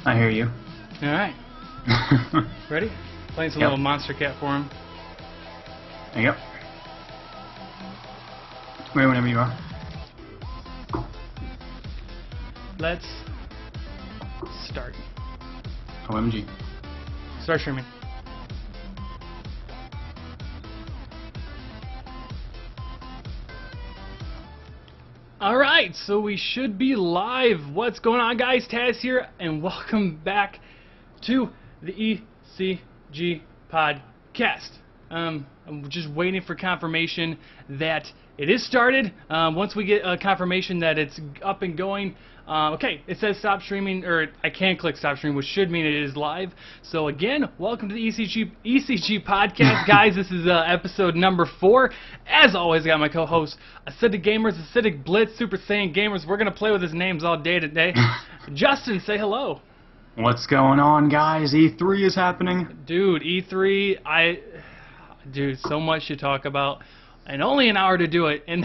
I hear you. Alright. Ready? Playing some Yep. little Monster Cat for him. There you go. Ready whenever you are. Let's start. OMG. Start streaming. Alright, so we should be live. What's going on, guys? Taz here, and welcome back to the ECG podcast. I'm just waiting for confirmation that it is started. Once we get a confirmation that it's up and going, okay, it says stop streaming, or I can click stop stream, which should mean it is live. So again, welcome to the ECG podcast, guys. This is episode number 4. As always, I got my co-host, Acidic Gamers, Acidic BliTzz, Super Saiyan Gamers. We're gonna play with his names all day today. Justin, say hello. What's going on, guys? E3 is happening. Dude, E3, dude, so much to talk about, and only an hour to do it. And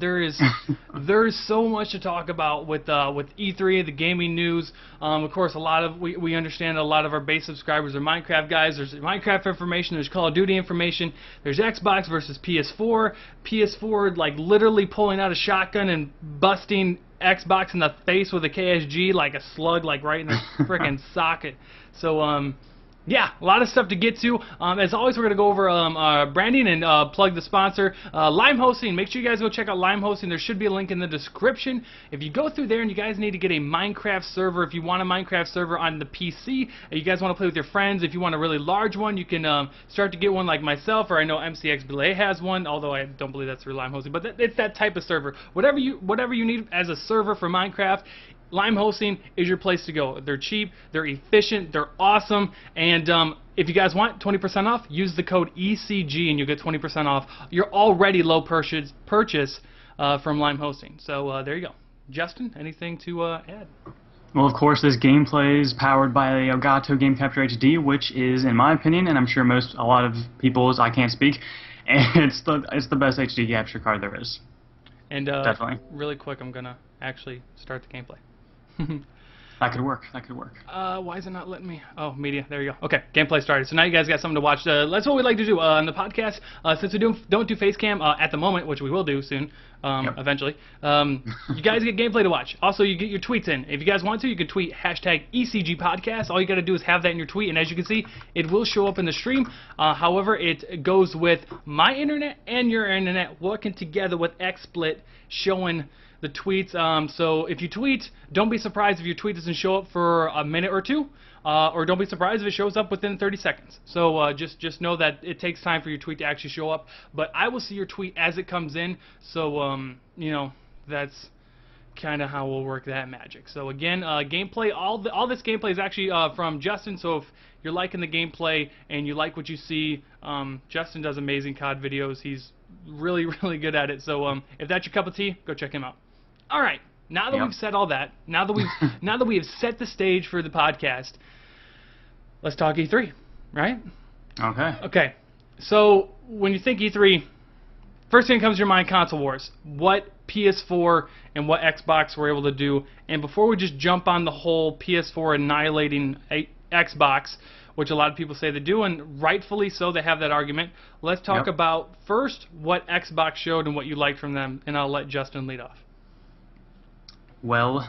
there's so much to talk about with E3, the gaming news. Of course, we understand a lot of our base subscribers are Minecraft guys. There's Minecraft information. There's Call of Duty information. There's Xbox versus PS4. PS4 like literally pulling out a shotgun and busting Xbox in the face with a KSG like a slug, like right in the frickin' socket. So yeah, a lot of stuff to get to. As always, we're going to go over branding and plug the sponsor, Lime Hosting. Make sure you guys go check out Lime Hosting. There should be a link in the description. If you go through there and you guys need to get a Minecraft server, if you want a Minecraft server on the PC, and you guys want to play with your friends, if you want a really large one, you can start to get one like myself, or I know MCX has one, although I don't believe that's through Lime Hosting, but it's that type of server. Whatever you need as a server for Minecraft, Lime Hosting is your place to go. They're cheap, they're efficient, they're awesome, and if you guys want 20% off, use the code ECG and you'll get 20% off your already low purchase from Lime Hosting. So there you go. Justin, anything to add? Well, of course, this gameplay is powered by Elgato Game Capture HD, which is, in my opinion, and I'm sure a lot of people's, I can't speak, and it's the best HD capture card there is. And definitely. Really quick, I'm gonna actually start the gameplay. That could work. That could work. Why is it not letting me? Oh, media. There you go. Okay, gameplay started. So now you guys got something to watch. That's what we like to do on the podcast. Since we don't do face cam at the moment, which we will do soon, eventually. You guys get gameplay to watch. Also, you get your tweets in. If you guys want to, you can tweet #ECG podcast. All you got to do is have that in your tweet, and as you can see, it will show up in the stream. However, it goes with my internet and your internet working together with XSplit, showing the tweets. So if you tweet, don't be surprised if your tweet doesn't show up for a minute or two, or don't be surprised if it shows up within 30 seconds. So just know that it takes time for your tweet to actually show up, but I will see your tweet as it comes in. So you know, that's kind of how we'll work that magic. So again, gameplay, all this gameplay is actually from Justin. So if you're liking the gameplay and you like what you see, Justin does amazing COD videos. He's really good at it. So if that's your cup of tea, go check him out. All right, now that we've said all that, now that we have set the stage for the podcast, let's talk E3, right? Okay. Okay. So when you think E3, first thing that comes to your mind, console wars. What PS4 and what Xbox were able to do. And before we just jump on the whole PS4 annihilating Xbox, which a lot of people say they do, and rightfully so, they have that argument, let's talk about first what Xbox showed and what you liked from them, and I'll let Justin lead off. Well,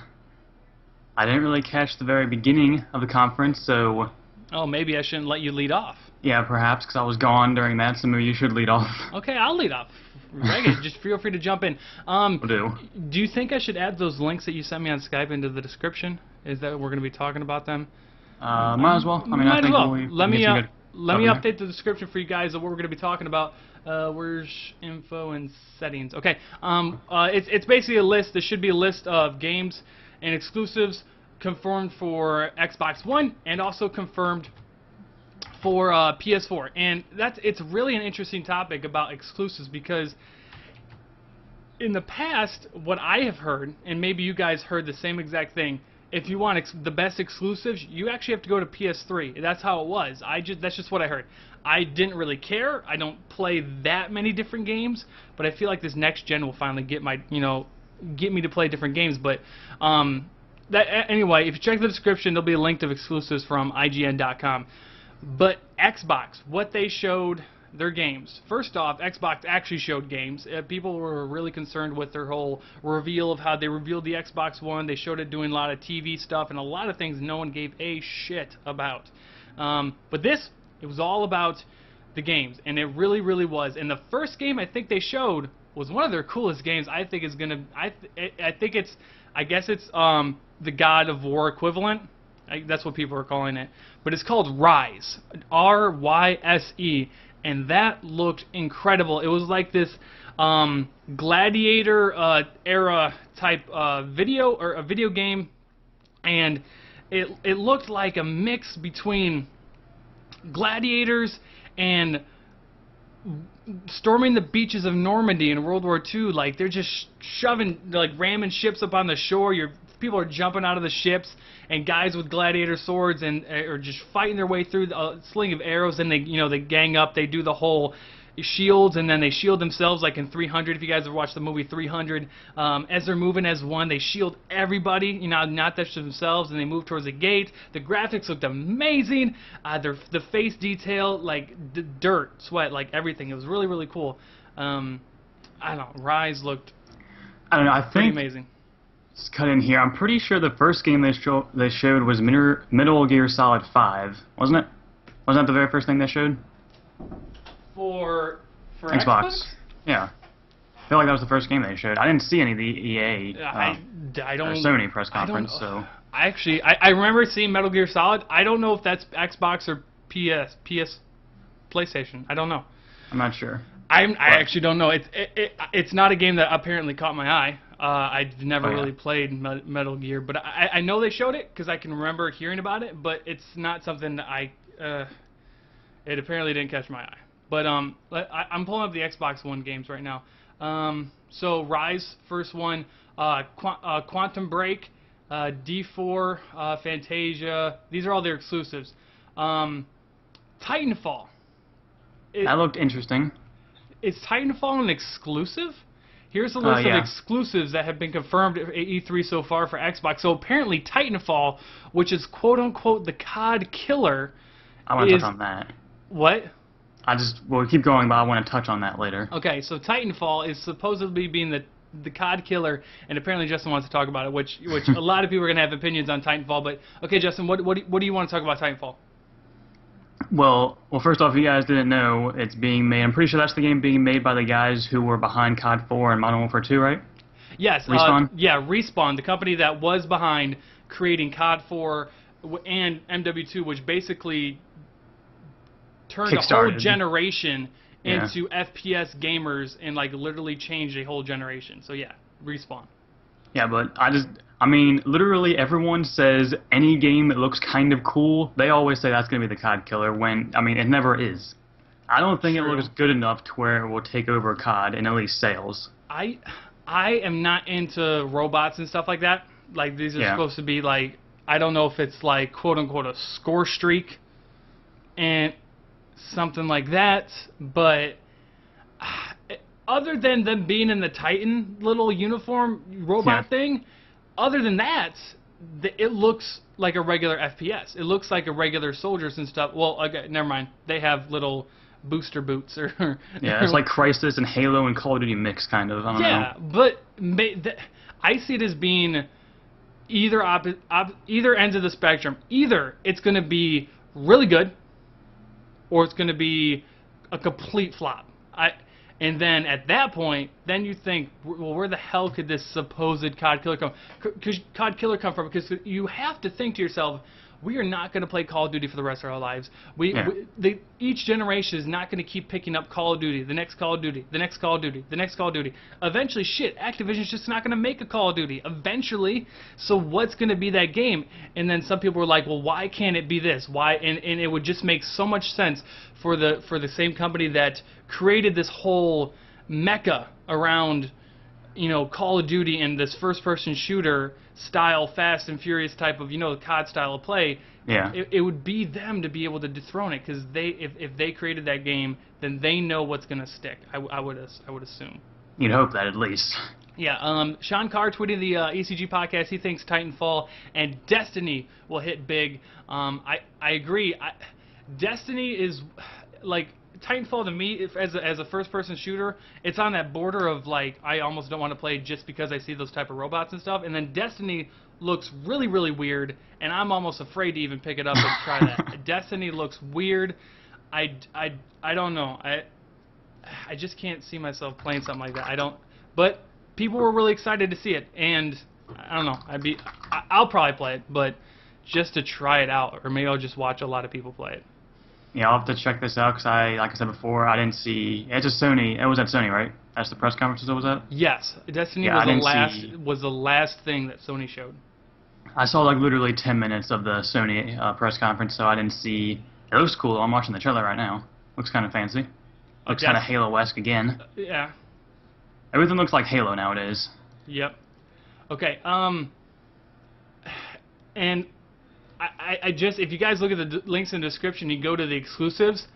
I didn't really catch the very beginning of the conference, so... Oh, maybe I shouldn't let you lead off. Yeah, perhaps, because I was gone during that, so maybe you should lead off. Okay, I'll lead off. Reagan, just feel free to jump in. Will do. Do you think I should add those links that you sent me on Skype into the description? Is that we're going to be talking about them? Might as well. I mean, I think let me update the description for you guys of what we're going to be talking about. Where's info and settings? Okay. It's basically a list. There should be a list of games and exclusives confirmed for Xbox One and also confirmed for PS4. And it's really an interesting topic about exclusives, because in the past, what I have heard, and maybe you guys heard the same exact thing, if you want the best exclusives, you actually have to go to PS3. That's how it was. That's just what I heard. I didn't really care. I don't play that many different games, but I feel like this next gen will finally get me to play different games. But Anyway, if you check the description, there'll be a link to exclusives from IGN.com. But Xbox, what they showed, their games. First off, Xbox actually showed games. People were really concerned with their whole reveal of how they revealed the Xbox One. They showed it doing a lot of TV stuff and a lot of things no one gave a shit about. But this, it was all about the games, and it really, really was. And the first game I think they showed was one of their coolest games. I think it's gonna. I think it's. I guess it's the God of War equivalent. That's what people are calling it. But it's called Rise, Ryse, and that looked incredible. It was like this gladiator era type video or a video game, and it looked like a mix between gladiators and storming the beaches of Normandy in World War II. Like, they're just shoving, like, ramming ships up on the shore. People are jumping out of the ships, and guys with gladiator swords and are just fighting their way through the sling of arrows. And they gang up. They do the whole shields, and then they shield themselves, like in 300. If you guys have watched the movie 300, as they're moving as one, they shield everybody, not just themselves, and they move towards the gate. The graphics looked amazing. The face detail, like dirt, sweat, like everything. It was really, really cool. I don't know. Rise looked. I don't know. I pretty think. Amazing. Let's cut in here. I'm pretty sure the first game they showed was Metal Gear Solid 5, wasn't it? Wasn't that the very first thing they showed? For Xbox? Yeah. I feel like that was the first game they showed. I didn't see any of the EA I don't, or Sony press conference, so... I remember seeing Metal Gear Solid. I don't know if that's Xbox or PlayStation. I don't know. I'm not sure. I actually don't know. It's not a game that apparently caught my eye. I've never really played Metal Gear, but I know they showed it because I can remember hearing about it, but it's not something that it apparently didn't catch my eye. But I'm pulling up the Xbox One games right now. So Rise, first one, Quantum Break, D4, Fantasia. These are all their exclusives. Titanfall. That looked interesting. Is Titanfall an exclusive? Here's a list of exclusives that have been confirmed at E3 so far for Xbox. So apparently Titanfall, which is quote-unquote the COD killer, I want to touch on that. What? We'll keep going, but I want to touch on that later. Okay, so Titanfall is supposedly being the COD killer, and apparently Justin wants to talk about it, which a lot of people are going to have opinions on Titanfall. But okay, Justin, what do you want to talk about Titanfall? Well, first off, if you guys didn't know, it's being made. I'm pretty sure that's the game being made by the guys who were behind COD 4 and Modern Warfare 2, right? Yes. Respawn? Respawn, the company that was behind creating COD 4 and MW2, which basically turned a whole generation into FPS gamers and like literally changed a whole generation. So yeah, Respawn. Yeah, but I mean, literally everyone says any game that looks kind of cool, they always say that's going to be the COD killer when, I mean, it never is. I don't think it looks good enough to where it will take over COD in at least sales. I am not into robots and stuff like that. Like, these are supposed to be like, I don't know if it's like, quote-unquote, a score streak and something like that, but other than them being in the Titan little uniform robot thing, other than that, it looks like a regular FPS. It looks like a regular soldiers and stuff. Well, okay, never mind. They have little booster boots or it's like Crysis and Halo and Call of Duty mix, kind of. I don't know. Yeah, but I see it as being either ends of the spectrum. Either it's going to be really good, or it's going to be a complete flop. And then at that point, then you think, well, where the hell could this supposed COD killer come from? Because you have to think to yourself, we are not going to play Call of Duty for the rest of our lives. Each generation is not going to keep picking up Call of Duty, the next Call of Duty, the next Call of Duty, the next Call of Duty. Eventually, Activision's just not going to make a Call of Duty. Eventually, so what's going to be that game? And then some people were like, well, why can't it be this? Why? And it would just make so much sense for the same company that created this whole mecca around, Call of Duty and this first-person shooter style, Fast and Furious type of, COD style of play. Yeah. It would be them to be able to dethrone it, because if they created that game, then they know what's going to stick. I would assume. You'd hope that, at least. Yeah, Sean Carr tweeted the ECG podcast. He thinks Titanfall and Destiny will hit big. I agree. Destiny is like Titanfall to me, as a first-person shooter, it's on that border of like I almost don't want to play just because I see those type of robots and stuff. And then Destiny looks really, really weird, and I'm almost afraid to even pick it up and try that. Destiny looks weird. I don't know. I just can't see myself playing something like that. I don't. But people were really excited to see it, and I don't know. I'll probably play it, but just to try it out, or maybe I'll just watch a lot of people play it. Yeah, I'll have to check this out because like I said before, I didn't see. It's a Sony. It was at Sony, right? That's the press conference it was at. Yes, Destiny was the last thing that Sony showed. I saw like literally 10 minutes of the Sony press conference, so I didn't see. It looks cool. I'm watching the trailer right now. Looks kind of fancy. Looks kind of Halo-esque again. Yeah. Everything looks like Halo nowadays. Yep. Okay. And I just, if you guys look at the links in the description, you go to the exclusives.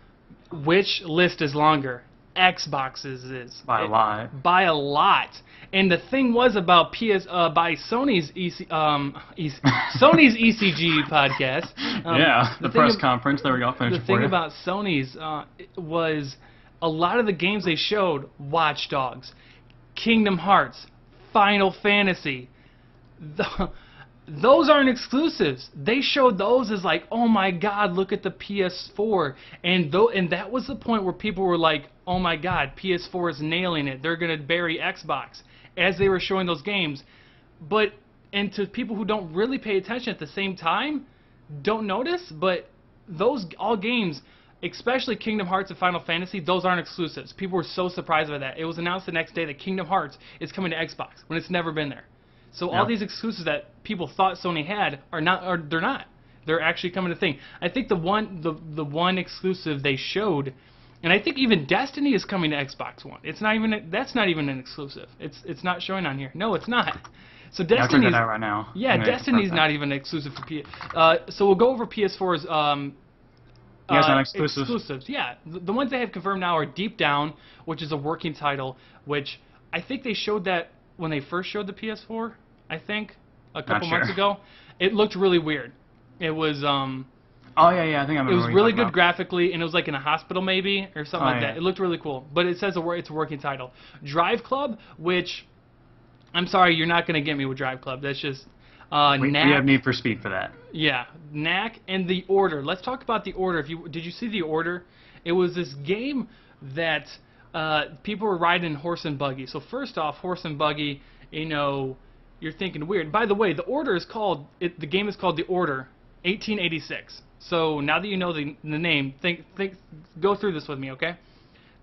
Which list is longer? Xbox's is. By a lot. By a lot. And the thing was about by Sony's Sony's ECG podcast. Yeah, the press conference. There we go. The thing about Sony's was a lot of the games they showed, Watch Dogs, Kingdom Hearts, Final Fantasy, those aren't exclusives. They showed those as like, oh my god, look at the PS4. And that was the point where people were like, oh my god, PS4 is nailing it. They're going to bury Xbox as they were showing those games. And to people who don't really pay attention at the same time, don't notice, but those all games, especially Kingdom Hearts and Final Fantasy, those aren't exclusives. People were so surprised by that. It was announced the next day that Kingdom Hearts is coming to Xbox when it's never been there. So all these exclusives that people thought Sony had they're not. They're actually coming to thing. I think the one exclusive they showed, and I think even Destiny is coming to Xbox One. That's not even an exclusive. It's not showing on here. No, it's not. So Destiny's, I'll check that out right now. Yeah, Destiny's not even exclusive for PS. So we'll go over PS4's exclusives. Yeah, the ones they have confirmed now are Deep Down, which is a working title, which I think they showed that when they first showed the PS4. I think a couple months ago. It looked really weird. It was oh yeah, I think I remember. It was really good graphically, and it was like in a hospital maybe or something like that. It looked really cool, but it says it's a working title. Drive Club, which I'm sorry, you're not going to get me with Drive Club. That's just we have Need for Speed for that. Yeah, Knack and The Order. Let's talk about The Order. Did you see The Order? It was this game that people were riding horse and buggy. So first off, horse and buggy, you're thinking weird. By the way, The Order is called, the game is called The Order 1886. So now that you know the name, go through this with me, okay?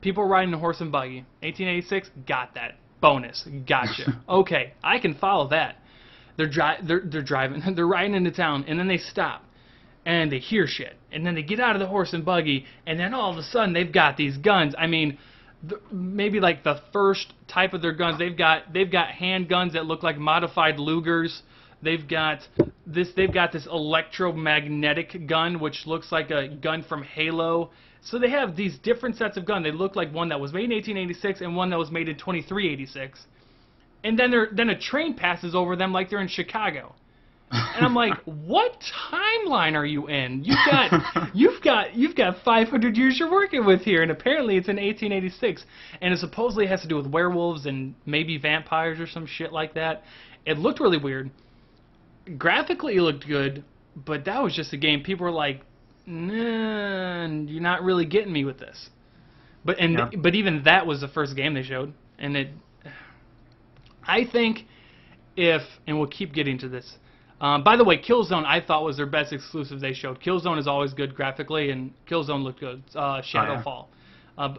People riding a horse and buggy. 1886, got that. Bonus, gotcha. Okay, I can follow that. They're driving, they're riding into town, and then they stop, and they hear shit, and then they get out of the horse and buggy, and then all of a sudden they've got these guns. I mean, maybe like the first type of their guns. They've got handguns that look like modified Lugers. They've got this electromagnetic gun, which looks like a gun from Halo. So they have these different sets of guns. They look like one that was made in 1886 and one that was made in 2386. And then a train passes over them like they're in Chicago. And I'm like, what timeline are you in? You've got 500 years you're working with here, and apparently it's in 1886, and it supposedly has to do with werewolves and maybe vampires or some shit like that. It looked really weird. Graphically, it looked good, but that was just a game. People were like, nah, you're not really getting me with this. But even that was the first game they showed, and I think and we'll keep getting to this. By the way, Killzone I thought was their best exclusive they showed. Killzone is always good graphically, and Killzone looked good. Shadowfall.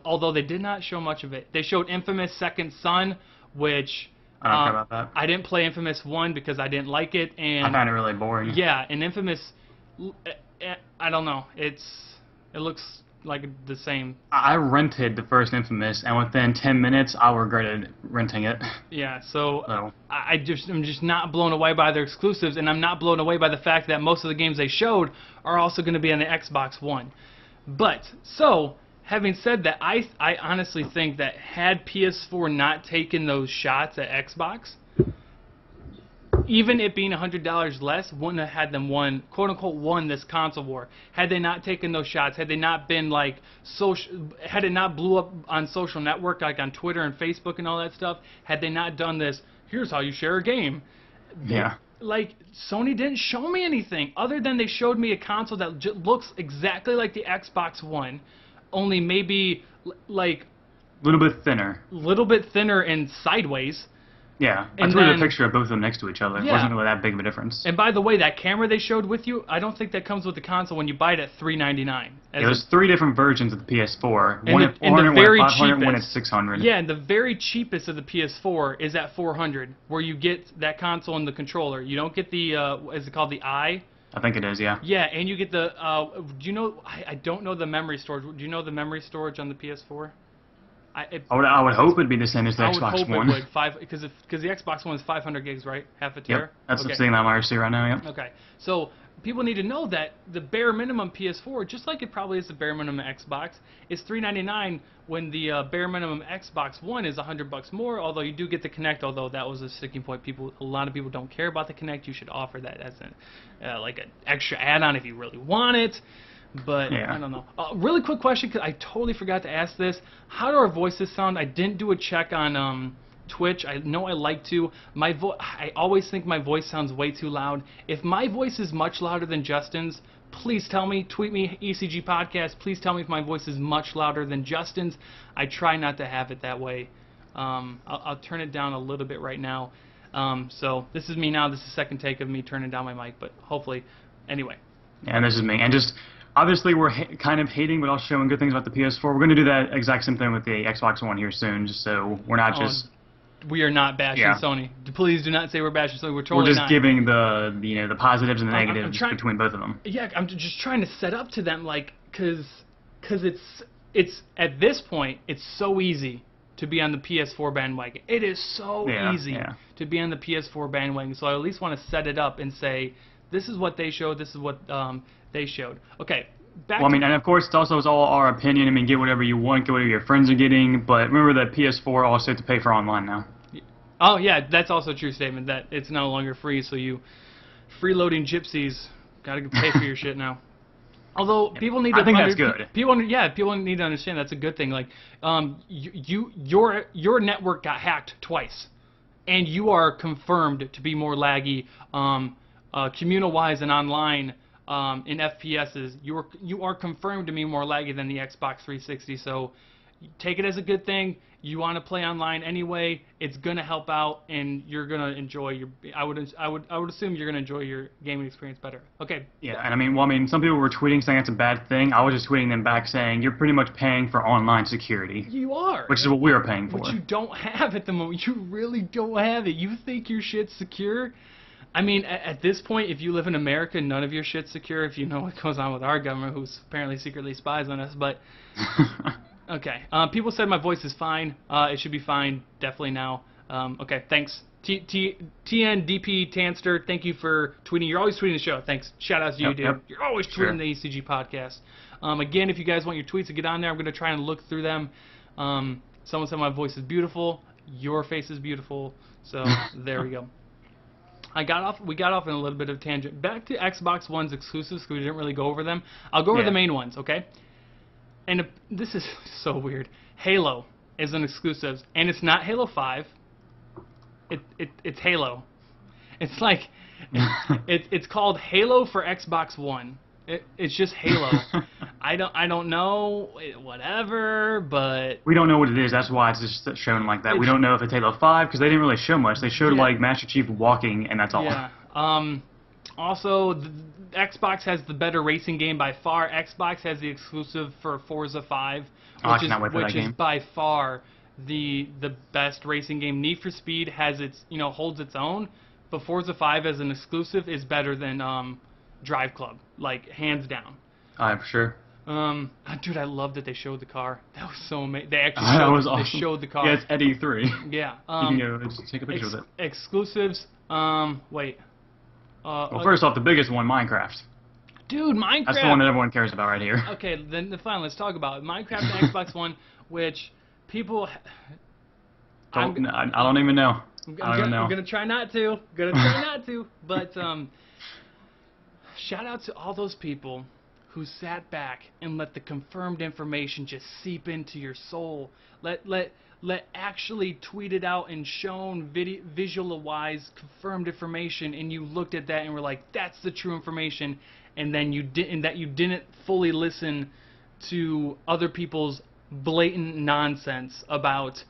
Although they did not show much of it. They showed Infamous Second Son, which I don't care about that. I didn't play Infamous 1 because I didn't like it. And I found it really boring. Yeah, and Infamous, I don't know. It looks like the same. I rented the first Infamous, and within 10 minutes, I regretted renting it. Yeah, so I'm just not blown away by their exclusives, and I'm not blown away by the fact that most of the games they showed are also going to be on the Xbox One. But, so, having said that, I honestly think that had PS4 not taken those shots at Xbox, even it being $100 less, wouldn't have had them won, quote unquote, won this console war. Had they not taken those shots, had they not been like had it not blew up on social network like on Twitter and Facebook and all that stuff, had they not done this, here's how you share a game. Yeah. Like, Sony didn't show me anything other than they showed me a console that looks exactly like the Xbox One, only maybe like a little bit thinner and sideways. Yeah, I tweeted a picture of both of them next to each other. It wasn't really that big of a difference. And by the way, that camera they showed with you, I don't think that comes with the console when you buy it at $399. There's 3 different versions of the PS4. And one at 400, very one at 500, cheapest, one at 600. Yeah, and the very cheapest of the PS4 is at $400, where you get that console and the controller. You don't get the, is it called the Eye? I think it is, yeah. Yeah, and you get the, do you know, I don't know the memory storage. Do you know the memory storage on the PS4? I would hope it'd be the same as the Xbox One. I would hope it would, because the Xbox One is 500 gigs, right? Half a tera? Yep, that's the thing that I see right now, yep. Okay, so people need to know that the bare minimum PS4, just like it probably is the bare minimum Xbox, is $399 when the bare minimum Xbox One is $100 more, although you do get the Kinect, although that was a sticking point. A lot of people don't care about the Kinect. You should offer that as like an extra add-on if you really want it. But yeah. I don't know. Really quick question, because I totally forgot to ask this. How do our voices sound? I didn't do a check on Twitch. I know I like to. I always think my voice sounds way too loud. If my voice is much louder than Justin's, please tell me. Tweet me, ECG Podcast. Please tell me if my voice is much louder than Justin's. I try not to have it that way. I'll turn it down a little bit right now. So this is me now. This is the second take of me turning down my mic, but hopefully, anyway. Yeah, and this is me. And just... obviously, we're kind of hating, but also showing good things about the PS4. We're going to do that exact same thing with the Xbox One here soon, just so we're not just... We are not bashing Sony. Please do not say we're bashing Sony. We're totally not. We're just giving the positives and the negatives between both of them. Yeah, I'm just trying to set up to them, like, because it's at this point, it's so easy to be on the PS4 bandwagon. It is so easy to be on the PS4 bandwagon, so I at least want to set it up and say, this is what they showed, this is what... they showed. Okay, back and of course, it's all our opinion. I mean, get whatever you want, get whatever your friends are getting, but remember that PS4 also has to pay for online now. Oh, yeah, that's also a true statement, that it's no longer free, so you freeloading gypsies gotta pay for your shit now. Although, people need to... I think that's good. People need to understand that's a good thing. Like, your network got hacked twice, and you are confirmed to be more laggy, communal-wise and online, in FPSs, you are confirmed to be more laggy than the Xbox 360. So take it as a good thing. You want to play online anyway. It's gonna help out, and you're gonna enjoy your. I would assume you're gonna enjoy your gaming experience better. Okay. Yeah, and I mean, some people were tweeting saying it's a bad thing. I was just tweeting them back saying you're pretty much paying for online security. You are. Which is what we are paying for. Which you don't have at the moment. You really don't have it. You think your shit's secure? I mean, at this point, if you live in America, none of your shit's secure. If you know what goes on with our government, who's apparently secretly spies on us. But okay, people said my voice is fine. It should be fine, definitely now. Okay, thanks. TNDP Tanster, thank you for tweeting. You're always tweeting the show. Thanks. Shout out to you, dude. Yep. You're always tweeting the ECG podcast. Again, if you guys want your tweets to get on there, I'm going to try and look through them. Someone said my voice is beautiful. Your face is beautiful. So there we go. We got off in a little bit of a tangent. Back to Xbox One's exclusives, because we didn't really go over them. I'll go over the main ones, okay? And this is so weird. Halo is an exclusive, and it's not Halo 5. It's Halo. It's like it's called Halo for Xbox One. It's just Halo. I don't know, whatever, but... We don't know what it is, that's why it's just shown like that. We don't know if it's Halo 5, because they didn't really show much. They showed, like, Master Chief walking, and that's all. Yeah. Also, the Xbox has the better racing game by far. Xbox has the exclusive for Forza 5, which is by far the best racing game. Need for Speed has holds its own, but Forza 5 as an exclusive is better than Drive Club, like, hands down. For sure. Dude, I love that they showed the car. That was so amazing. They actually awesome. They showed the car. Yeah, it's at E3. Yeah. You can go just take a picture of it. Exclusives. Wait. Well, first off, the biggest one, Minecraft. Dude, Minecraft. That's the one that everyone cares about right here. Okay, then fine. Let's talk about it. Minecraft and Xbox One, which people. I don't even know. I don't even know. I'm gonna try not to. But shout out to all those people who sat back and let the confirmed information just seep into your soul. Let actually tweeted out and shown visual-wise confirmed information, and you looked at that and were like, that's the true information, and then you didn't fully listen to other people's blatant nonsense about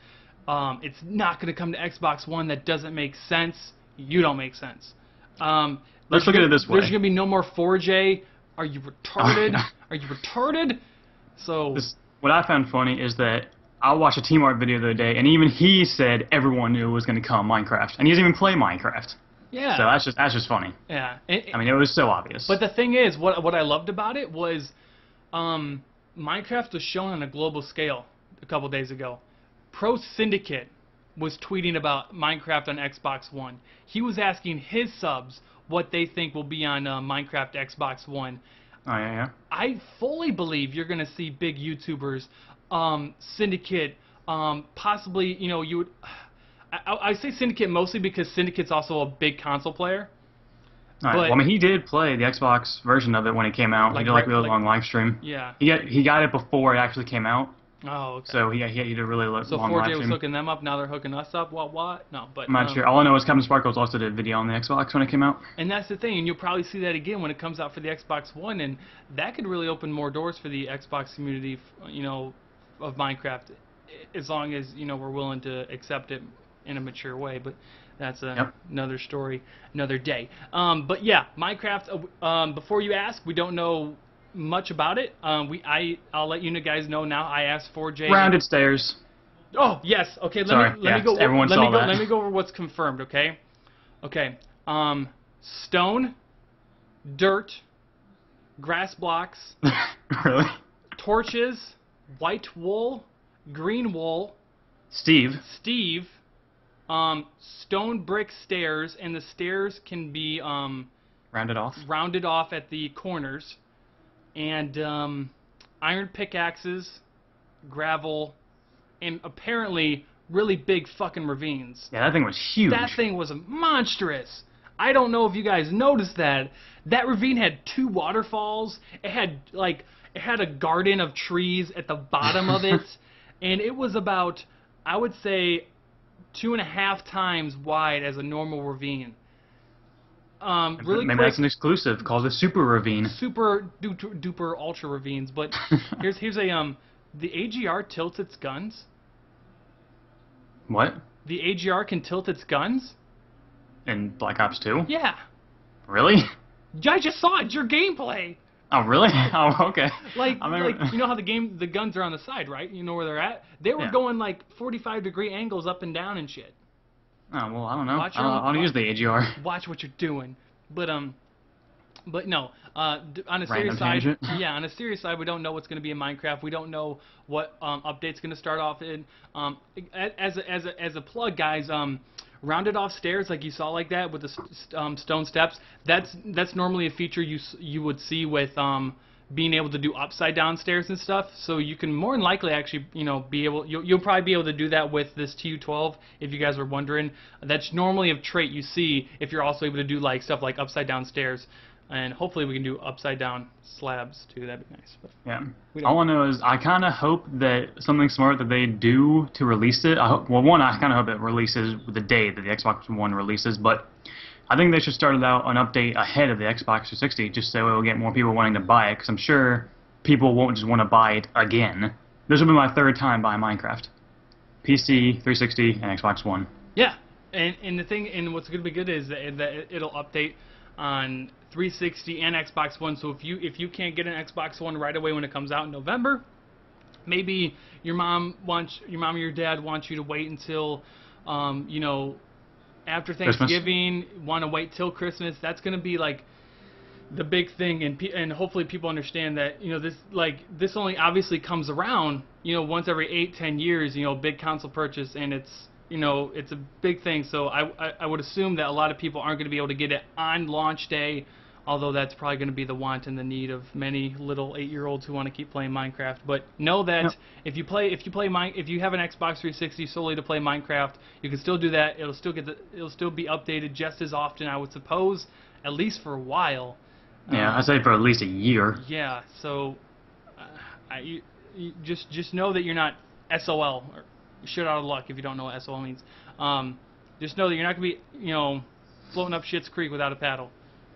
it's not going to come to Xbox One. That doesn't make sense. You don't make sense. Let's look at it this way. There's going to be no more 4J. Are you retarded? Are you retarded? So what I found funny is that I watched a Team Art video the other day, and even he said everyone knew it was going to come Minecraft, and he doesn't even play Minecraft. Yeah. So that's just funny. Yeah. I mean, it was so obvious. But the thing is, what I loved about it was, Minecraft was shown on a global scale a couple days ago. Pro Syndicate was tweeting about Minecraft on Xbox One. He was asking his subs what they think will be on Minecraft Xbox One. Oh, yeah. I fully believe you're going to see big YouTubers, Syndicate, possibly, you would... I say Syndicate mostly because Syndicate's also a big console player. All right. Well, I mean, he did play the Xbox version of it when it came out. He did a really long live stream. Yeah. He got it before it actually came out. Oh, okay. So he did a really long live stream. So 4J was hooking them up, now they're hooking us up? What? No, but... I'm not sure. All I know is Captain Sparkles also did a video on the Xbox when it came out. And that's the thing, and you'll probably see that again when it comes out for the Xbox One, and that could really open more doors for the Xbox community, of Minecraft, as long as, we're willing to accept it in a mature way, but that's another story, another day. But yeah, Minecraft, before you ask, we don't know much about it. I'll let you guys know now. I asked 4J. Rounded stairs. Oh yes. Okay. Let me go. Let me go over what's confirmed. Okay. Okay. Stone, dirt, grass blocks. Really? Torches, white wool, green wool. Steve. Stone brick stairs, and the stairs can be rounded off at the corners. And iron pickaxes, gravel, and apparently really big fucking ravines. Yeah, that thing was huge. That thing was monstrous. I don't know if you guys noticed that. That ravine had 2 waterfalls. It had a garden of trees at the bottom of it, and it was about, I would say, 2.5 times wide as a normal ravine. Really maybe quick, that's an exclusive called the Super Ravine. Super duper ultra ravines. But here's the AGR tilts its guns. What? The AGR can tilt its guns. In Black Ops 2? Yeah. Really? I just saw it. It's your gameplay. Oh really? Oh okay. Like you know how the guns are on the side, right? You know where they're at. They were going like 45-degree angles up and down and shit. Oh, well, I don't know. I don't use the AGR. Watch what you're doing. But no. On a serious tangent. side, yeah, on a serious side, we don't know what's going to be in Minecraft. We don't know what update's going to start off in. As a plug, guys, rounded off stairs like you saw like that with the stone steps. That's normally a feature you would see with being able to do upside down stairs and stuff. So you can more than likely actually, be able, you'll probably be able to do that with this TU12 if you guys were wondering. That's normally a trait you see if you're also able to do like stuff like upside down stairs. And hopefully we can do upside down slabs too. That'd be nice. But yeah. All I know is I kind of hope that something smart that they do to release it. I kind of hope it releases the day that the Xbox One releases, but I think they should start out an update ahead of the Xbox 360 just so it will get more people wanting to buy it, because I'm sure people won't just want to buy it again. This will be my 3rd time buying Minecraft. PC, 360, and Xbox One. Yeah, and the thing, and what's going to be good is that it'll update on 360 and Xbox One. So if you can't get an Xbox One right away when it comes out in November, maybe your mom or your dad wants you to wait until after Thanksgiving, want to wait till Christmas. That's going to be like the big thing, and hopefully people understand that this only obviously comes around once every 8-10 years, big console purchase, and it's a big thing. So I would assume that a lot of people aren't going to be able to get it on launch day although that's probably going to be the want and the need of many little 8-year-olds who want to keep playing Minecraft. But know that if you have an Xbox 360 solely to play Minecraft, you can still do that. It'll still be updated just as often, I would suppose, at least for a while. Yeah, I'd say for at least a year. Yeah, so you just know that you're not SOL, or shit out of luck if you don't know what SOL means. Just know that you're not going to be, floating up shit's creek without a paddle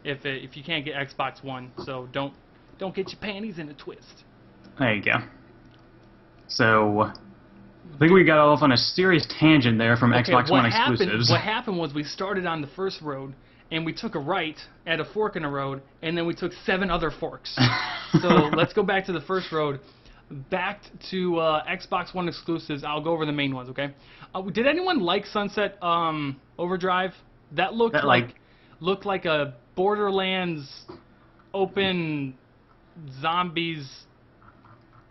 if you can't get Xbox One. So don't get your panties in a twist. There you go. So, I think we got off on a serious tangent there from Xbox One exclusives. What happened was we started on the first road, and we took a right at a fork in the road, and then we took 7 other forks. So let's go back to the first road. Back to Xbox One exclusives. I'll go over the main ones, okay? Did anyone like Sunset Overdrive? That looked like a Borderlands open zombies.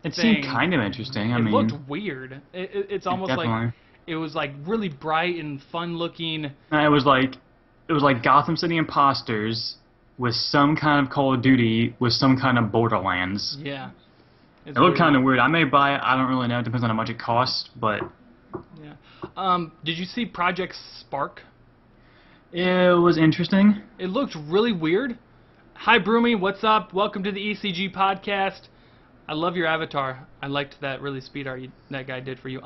It seemed kind of interesting. It looked weird. It's almost definitely. like it was like really bright and fun looking. It was like Gotham City Imposters with some kind of Call of Duty with some kind of Borderlands. Yeah. It looked kind of weird. I may buy it. I don't really know. It depends on how much it costs, but... Yeah. Did you see Project Spark? It was interesting. It looked really weird. Hi, Broomy. What's up? Welcome to the ECG podcast. I love your avatar. I liked that really speed art that guy did for you.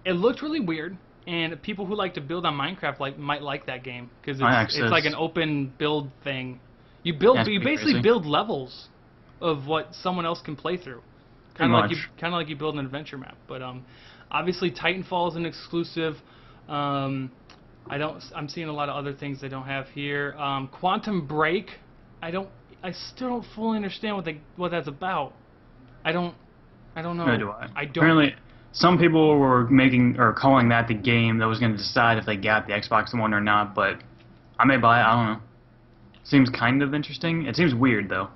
It looked really weird, and people who like to build on Minecraft might like that game because it's like an open build thing. You basically build levels of what someone else can play through. Kind of like you build an adventure map. But obviously Titanfall is an exclusive. I'm seeing a lot of other things they don't have here. Quantum Break. I still don't fully understand what that's about. I don't know. Neither do I. Apparently, some people were calling that the game that was going to decide if they got the Xbox One or not. But I may buy it. I don't know. Seems kind of interesting. It seems weird though.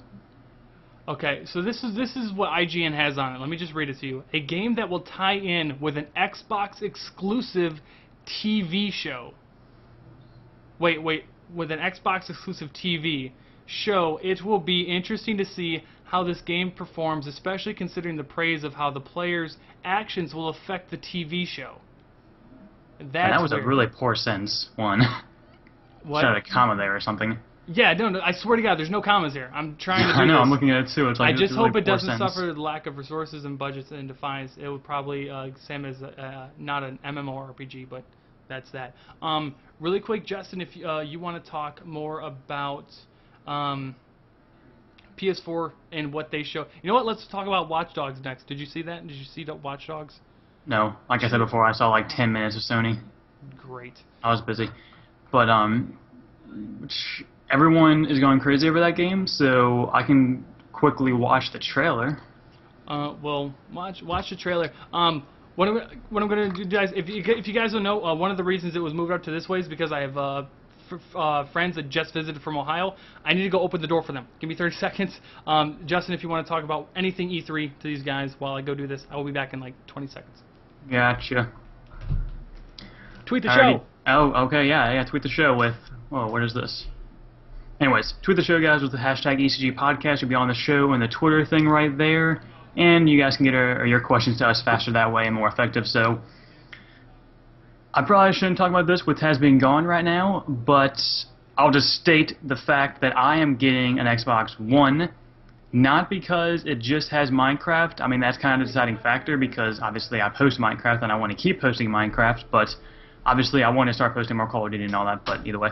Okay, so this is what IGN has on it. Let me just read it to you. A game that will tie in with an Xbox exclusive TV show. Wait, with an Xbox exclusive TV show, it will be interesting to see how this game performs, especially considering the praise of how the player's actions will affect the TV show. That was weird. A really poor sentence, one. What? Should have a comma there or something. Yeah, no, I swear to God, there's no commas here. I'm trying to do I know, this. I'm looking at it too. It's like I just really hope it doesn't sentence. suffer the lack of resources and budgets and defines. It would probably, same as not an MMORPG, but that's that. Really quick, Justin, if you want to talk more about PS4 and what they show. You know what? Let's talk about Watch Dogs next. Did you see that? Did you see Watch Dogs? No. Like I said before, I saw like 10 minutes of Sony. Great. I was busy. But, everyone is going crazy over that game, so I can quickly watch the trailer. Well, watch the trailer. What I'm going to do, guys, if you guys don't know, one of the reasons it was moved up to this way is because I have friends that just visited from Ohio. I need to go open the door for them. Give me 30 seconds. Justin, if you want to talk about anything E3 to these guys while I go do this, I will be back in like 20 seconds. Gotcha. Tweet the show. Oh, okay, yeah, tweet the show with... Oh, what is this? Anyways, tweet the show, guys, with the hashtag ECG Podcast. You'll be on the show and the Twitter thing right there. And you guys can get your questions to us faster that way and more effective. So, I probably shouldn't talk about this with Taz being gone right now, but I'll just state the fact that I am getting an Xbox One, not because it just has Minecraft. I mean, that's kind of the deciding factor because obviously I post Minecraft and I want to keep posting Minecraft, but obviously I want to start posting more Call of Duty and all that, but either way.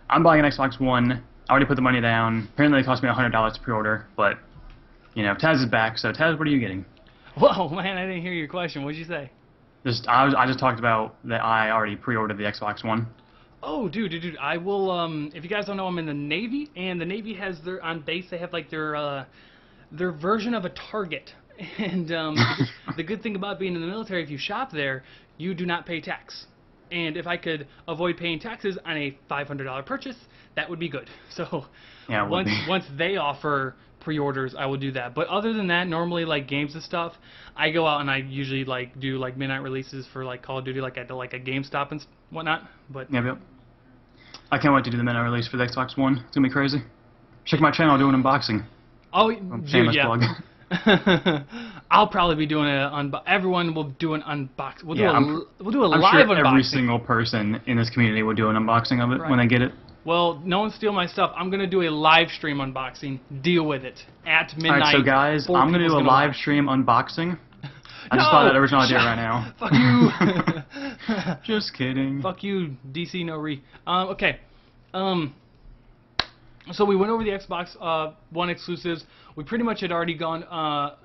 I'm buying an Xbox One. I already put the money down. Apparently it cost me $100 to pre-order, but, Taz is back. So, Taz, what are you getting? Whoa, man, I didn't hear your question. What did you say? I just talked about that I already pre-ordered the Xbox One. Oh, dude, I will, if you guys don't know, I'm in the Navy, and the Navy has on base, they have, like, their version of a Target. And the good thing about being in the military, if you shop there, you do not pay tax. And if I could avoid paying taxes on a $500 purchase, that would be good. So yeah, once they offer pre-orders, I will do that. But other than that, normally like games and stuff, I go out and I usually like do like midnight releases for like Call of Duty, like at like a GameStop and whatnot. But yep. I can't wait to do the midnight release for the Xbox One. It's gonna be crazy. Check my channel, I'll do an unboxing. Oh, dude, Shameless yeah. plug. I'll probably be doing everyone will do an unbox. We'll do a I'm live sure unboxing. every single person in this community will do an unboxing of it when they get it. Well, no one steal my stuff. I'm gonna do a live stream unboxing. Deal with it at midnight. Alright, so guys, I'm gonna do a live stream unboxing. I just thought of that original idea right now. Fuck you. Just kidding. Fuck you, DC no re. Okay. So we went over the Xbox One exclusives. We pretty much had already gone.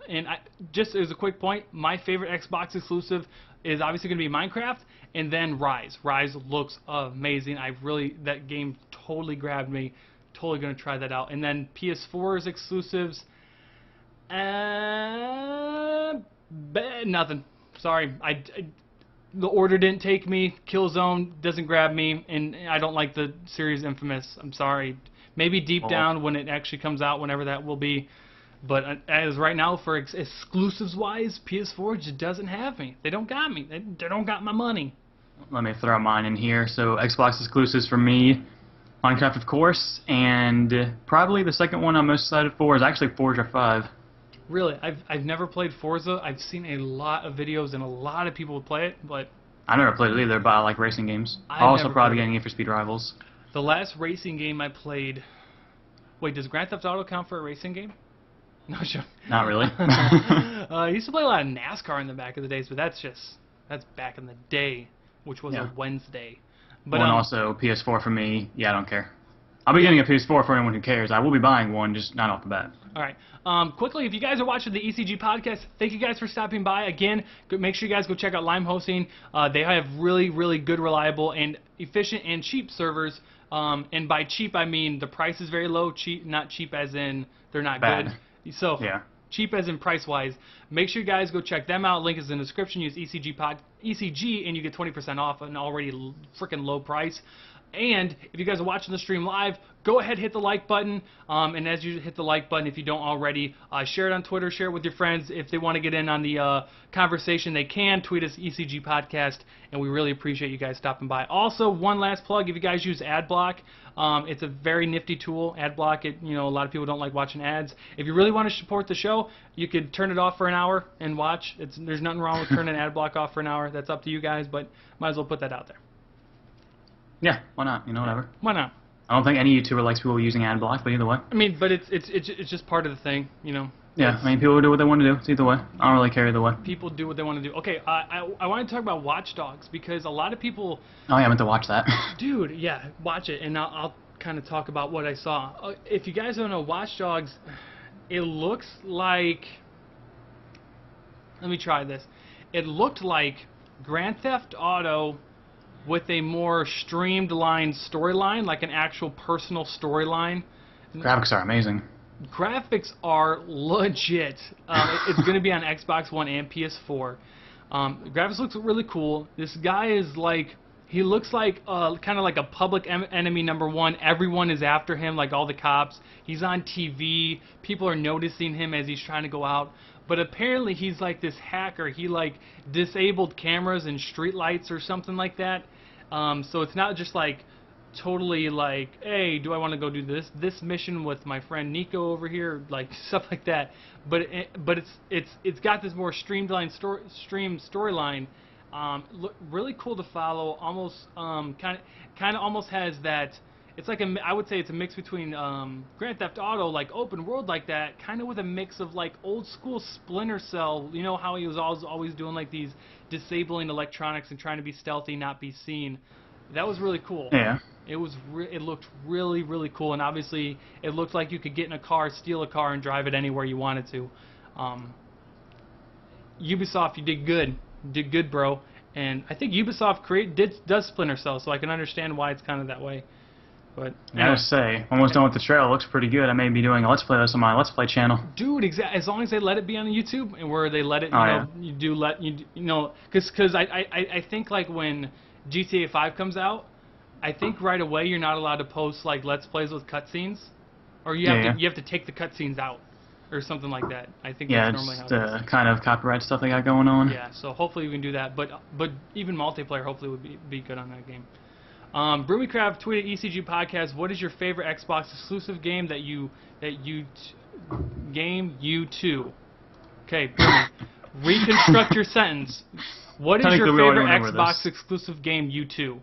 And just as a quick point, my favorite Xbox exclusive is obviously going to be Minecraft, and then Rise. Rise looks amazing. That game totally grabbed me. Totally going to try that out. And then PS4's exclusives. Nothing. Sorry. The Order didn't take me. Killzone doesn't grab me, and I don't like the series Infamous. I'm sorry. Maybe deep down when it actually comes out, whenever that will be. But as right now, for exclusives-wise, PS4 just doesn't have me. They don't got me. They don't got my money. Let me throw mine in here. So Xbox exclusives for me, Minecraft of course, and probably the second one I'm most excited for is actually Forza 5. Really, I've never played Forza. I've seen a lot of videos and a lot of people play it, but I never played it either, but I like racing games. I'll also probably get Need for Speed Rivals. The last racing game I played. Wait, does Grand Theft Auto count for a racing game? No, sure. Not really. I used to play a lot of NASCAR in the back of the days, but that's back in the day, which was a Wednesday. But also PS4 for me. Yeah, I don't care. I'll be getting a PS4 for anyone who cares. I will be buying one, just not off the bat. All right. Quickly, if you guys are watching the ECG podcast, thank you guys for stopping by. Again, make sure you guys go check out Lime Hosting. They have really, really good, reliable, and efficient and cheap servers. And by cheap, I mean the price is very low. Cheap, not cheap as in they're not good. So cheap as in price-wise. Make sure you guys go check them out. Link is in the description. Use ECG, and you get 20% off an already freaking low price. And if you guys are watching the stream live, go ahead, hit the like button. And as you hit the like button, if you don't already, share it on Twitter, share it with your friends. If they want to get in on the conversation, they can. Tweet us ECG Podcast, and we really appreciate you guys stopping by. Also, one last plug, if you guys use AdBlock, it's a very nifty tool. AdBlock, a lot of people don't like watching ads. If you really want to support the show, you could turn it off for an hour and watch. There's nothing wrong with turning AdBlock off for an hour. That's up to you guys, but might as well put that out there. Yeah, why not? Whatever. Why not? I don't think any YouTuber likes people using ad block, but either way. I mean, but it's just part of the thing, Yeah, I mean, people do what they want to do. It's either way. I don't really care either way. People do what they want to do. Okay, I want to talk about Watch Dogs because a lot of people. Oh yeah, I meant to watch that. Dude, yeah, watch it, and I'll kind of talk about what I saw. If you guys don't know, Watch Dogs, it looks like. Let me try this. It looked like Grand Theft Auto with a more streamlined storyline, like an actual personal storyline. Graphics are amazing. Graphics are legit. It's going to be on Xbox One and PS4. Graphics looks really cool. This guy is like, he looks like kind of like a public enemy #1. Everyone is after him, like all the cops. He's on TV. People are noticing him as he's trying to go out. But apparently he's like this hacker. He like disabled cameras and street lights or something like that. So it's not just like totally like, hey, do I want to go do this mission with my friend Nico over here, like stuff like that. But it's got this more streamlined storyline. Really cool to follow. Almost kind of almost has that. It's like I would say it's a mix between Grand Theft Auto, like open world like that, kind of with a mix of like old school Splinter Cell. You know how he was always doing like these disabling electronics and trying to be stealthy, not be seen. That was really cool. Yeah. It looked really, really cool, and obviously it looked like you could get in a car, steal a car, and drive it anywhere you wanted to. Ubisoft, you did good, bro. And I think Ubisoft does Splinter Cell, so I can understand why it's kind of that way. But anyway. I gotta say, almost done with the trailer. It looks pretty good. I may be doing a Let's Play this on my Let's Play channel. Dude, as long as they let it be on YouTube, and where they let it, because I think like when GTA 5 comes out, I think right away you're not allowed to post like Let's Plays with cutscenes, or you have to take the cutscenes out, or something like that. I think that's normally how it is. Kind of copyright stuff they got going on. Yeah, so hopefully we can do that. But even multiplayer hopefully would be good on that game. Broomycraft tweeted ECG podcast. What is your favorite Xbox exclusive game you too? Okay, reconstruct your sentence. What is your favorite Xbox exclusive game you too?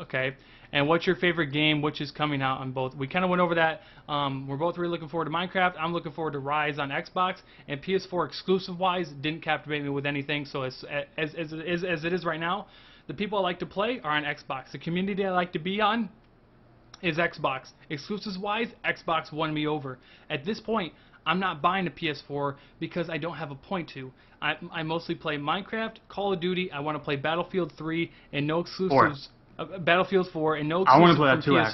Okay, and what's your favorite game which is coming out on both? We kind of went over that. We're both really looking forward to Minecraft. I'm looking forward to Rise on Xbox, and PS4 exclusive wise didn't captivate me with anything. So as it is right now, the people I like to play are on Xbox. The community I like to be on is Xbox. Exclusives wise, Xbox won me over. At this point, I'm not buying a PS4 because I don't have a point to. I mostly play Minecraft, Call of Duty. I want to play Battlefield 3 and no exclusives. Battlefield 4 and no exclusives